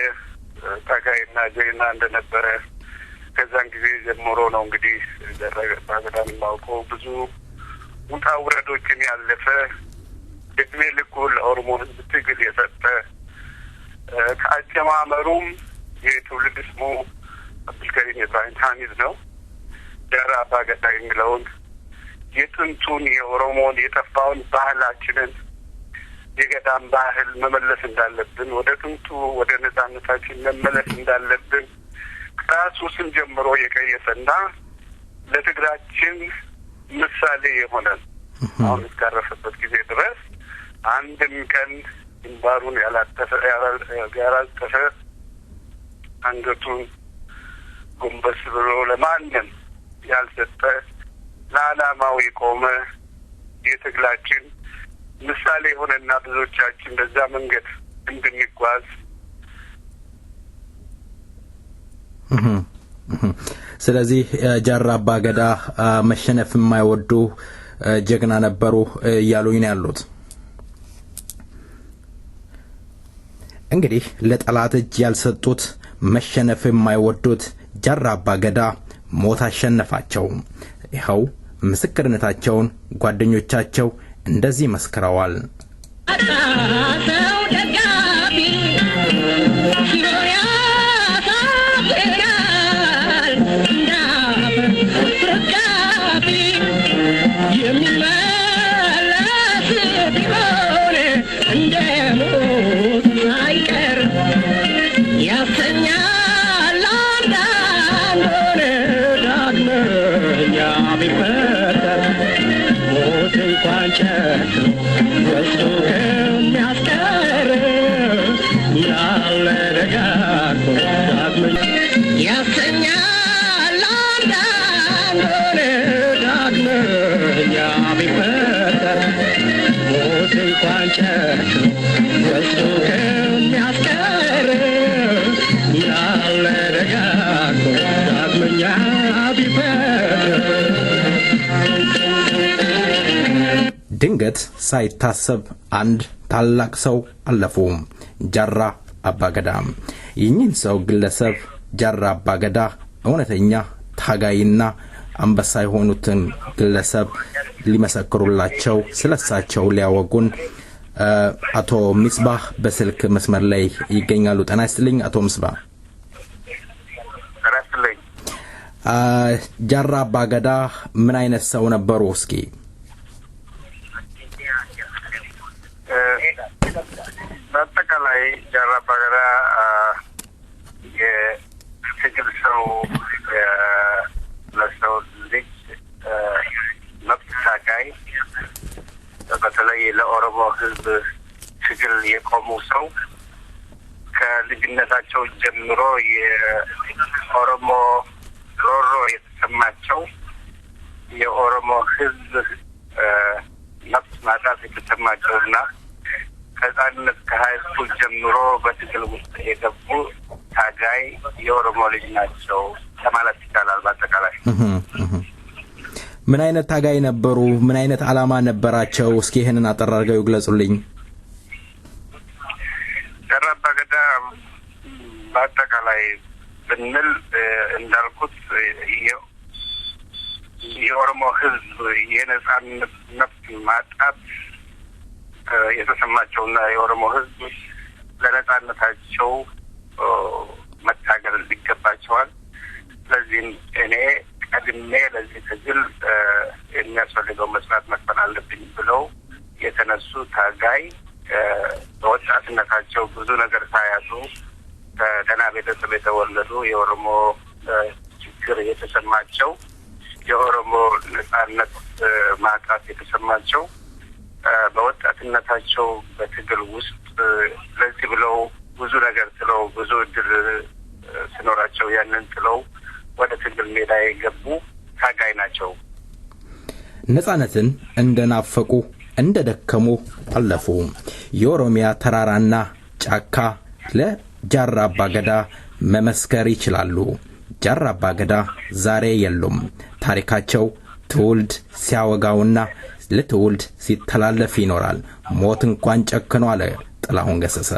ታጋይና ጀግና እንደነበረ ከዛን ጊዜ ጀምሮ ነው እንግዲህ ጃራ አባገዳን የማውቀው። ብዙ ውጣ ውረዶችን ያለፈ እድሜ ልኩን ለኦሮሞ ሕዝብ ትግል የሰጠ ከአጀማመሩም የትውልድ ስሙ አብዱልከሪም ኢብራሂም ሐሚድ ነው። ጃራ አባገዳ የሚለውን የጥንቱን የኦሮሞን የጠፋውን ባህላችንን የገዳም ባህል መመለስ እንዳለብን፣ ወደ ጥንቱ ወደ ነጻነታችን መመለስ እንዳለብን ከራሱ ስም ጀምሮ የቀየሰና ለትግራችን ምሳሌ የሆነ አሁን እስካረፈበት ጊዜ ድረስ አንድም ቀን ግንባሩን ያላጠፈ አንገቱን ጎንበስ ብሎ ለማንም ያልሰጠ ለዓላማው የቆመ የትግላችን ምሳሌ የሆነና ብዙዎቻችን በዛ መንገድ እንድንጓዝ ስለዚህ ጃራ አባገዳ መሸነፍ የማይወዱ ጀግና ነበሩ እያሉኝ ነው ያሉት። እንግዲህ ለጠላት እጅ ያልሰጡት መሸነፍ የማይወዱት ጃራ አባገዳ ሞት አሸነፋቸው። ይኸው ምስክርነታቸውን ጓደኞቻቸው እንደዚህ መስክረዋል። ቢፈጠር ሞት እንኳን ጨክኖ በልቶ ከሚያስቀር ምናለ ደጋግሞ ዳግመኛ ያሰኛል አንዳንዱን ዳግመኛ ቢፈጠር ሞት እንኳን ጨክኖ በልቶ ከሚያስቀር ምናለ ደጋግሞ ዳግመኛ ቢፈጠር ድንገት ሳይታሰብ አንድ ታላቅ ሰው አለፉ። ጃራ አባገዳ። ይህንን ሰው ግለሰብ ጃራ አባገዳ እውነተኛ ታጋይና አንበሳ የሆኑትን ግለሰብ ሊመሰክሩላቸው ስለሳቸው ሊያወጉን አቶ ምስባህ በስልክ መስመር ላይ ይገኛሉ። ጤና ይስጥልኝ አቶ ምስባህ። ጃራ አባገዳ ምን አይነት ሰው ነበሩ? እስኪ በአጠቃላይ ጃራ አባገዳ የትግል ሰው፣ ለሰው ልጅ መብት ታጋይ፣ በተለይ ለኦሮሞ ሕዝብ ትግል የቆሙ ሰው ከልጅነታቸው ጀምሮ የኦሮሞ ሮሮ የተሰማቸው የኦሮሞ ሕዝብ መብት ማጣት የተሰማቸውና ከሕፃንነት ከሃይስኩል ጀምሮ በትግል ውስጥ የገቡ ታጋይ የኦሮሞ ልጅ ናቸው ለማለት ይቻላል። በአጠቃላይ ምን አይነት ታጋይ ነበሩ? ምን አይነት ዓላማ ነበራቸው? እስኪ ይሄንን አጠር አድርገው ይግለጹልኝ። ጃራ አባገዳ በአጠቃላይ ብንል እንዳልኩት የኦሮሞ ሕዝብ የነጻነት መብት ማጣት የተሰማቸውና የኦሮሞ ሕዝብ ለነጻነታቸው መታገል ይገባቸዋል። ስለዚህም እኔ ቀድሜ ለዚህ ትግል የሚያስፈልገው መስራት መክፈል አለብኝ ብለው የተነሱ ታጋይ፣ በወጣትነታቸው ብዙ ነገር ሳያጡ ከደህና ቤተሰብ የተወለዱ የኦሮሞ ችግር የተሰማቸው የኦሮሞ ነጻነት ማጣት የተሰማቸው በወጣትነታቸው በትግል ውስጥ ለዚህ ብለው ብዙ ነገር ጥለው ብዙ እድል ሲኖራቸው ያንን ጥለው ወደ ትግል ሜዳ የገቡ ታጋይ ናቸው። ነጻነትን እንደናፈቁ እንደደከሙ አለፉ። የኦሮሚያ ተራራና ጫካ ለጃራ አባገዳ መመስከር ይችላሉ። ጃራ አባገዳ ዛሬ የሉም። ታሪካቸው ትውልድ ሲያወጋውና ለትውልድ ሲተላለፍ ይኖራል። ሞት እንኳን ጨክኖ አለ ጥላሁን ገሰሰ።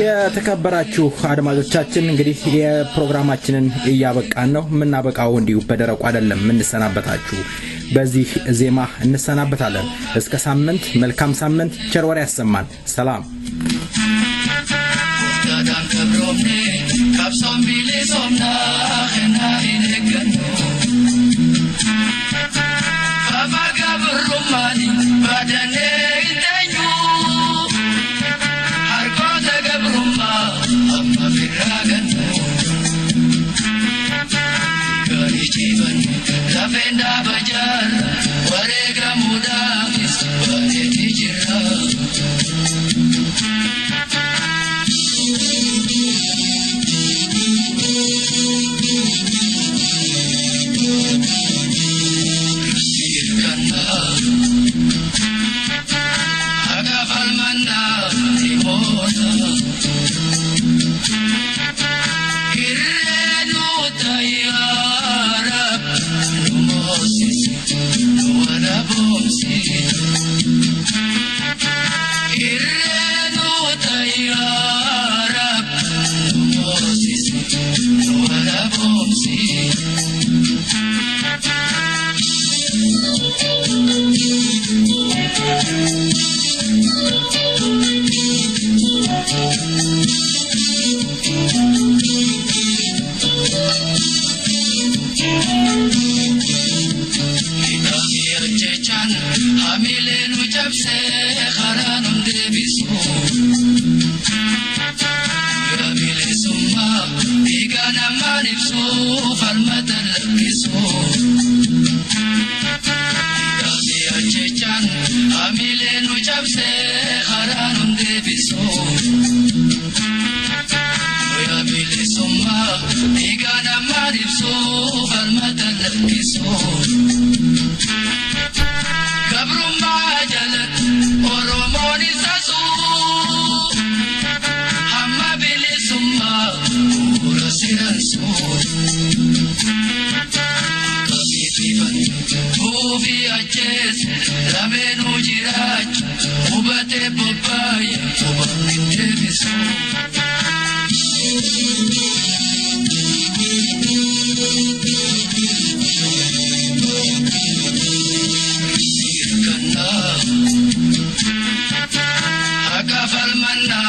የተከበራችሁ አድማጮቻችን እንግዲህ የፕሮግራማችንን እያበቃን ነው። ምናበቃው እንዲሁ በደረቁ አይደለም። እንሰናበታችሁ በዚህ ዜማ እንሰናበታለን። እስከ ሳምንት፣ መልካም ሳምንት፣ ቸር ወሬ ያሰማን። ሰላም Venda bajar, warega muda, waregi jira. cabse haranum debiso Oya bilisumma igana maribso falmatan lakiso Kabrum bajalat oromoni sasu Hamma bilisumma urasiransu Uvi aches, ramenu jirach, ubate papaya, ubate teviso. Sirkana, agafal manda,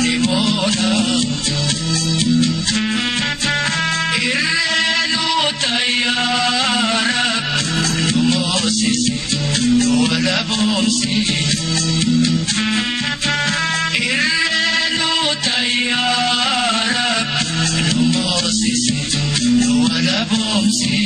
limona. Irrenu tayara. Wala bomsi Irrenu tayara Numosisi Wala bomsi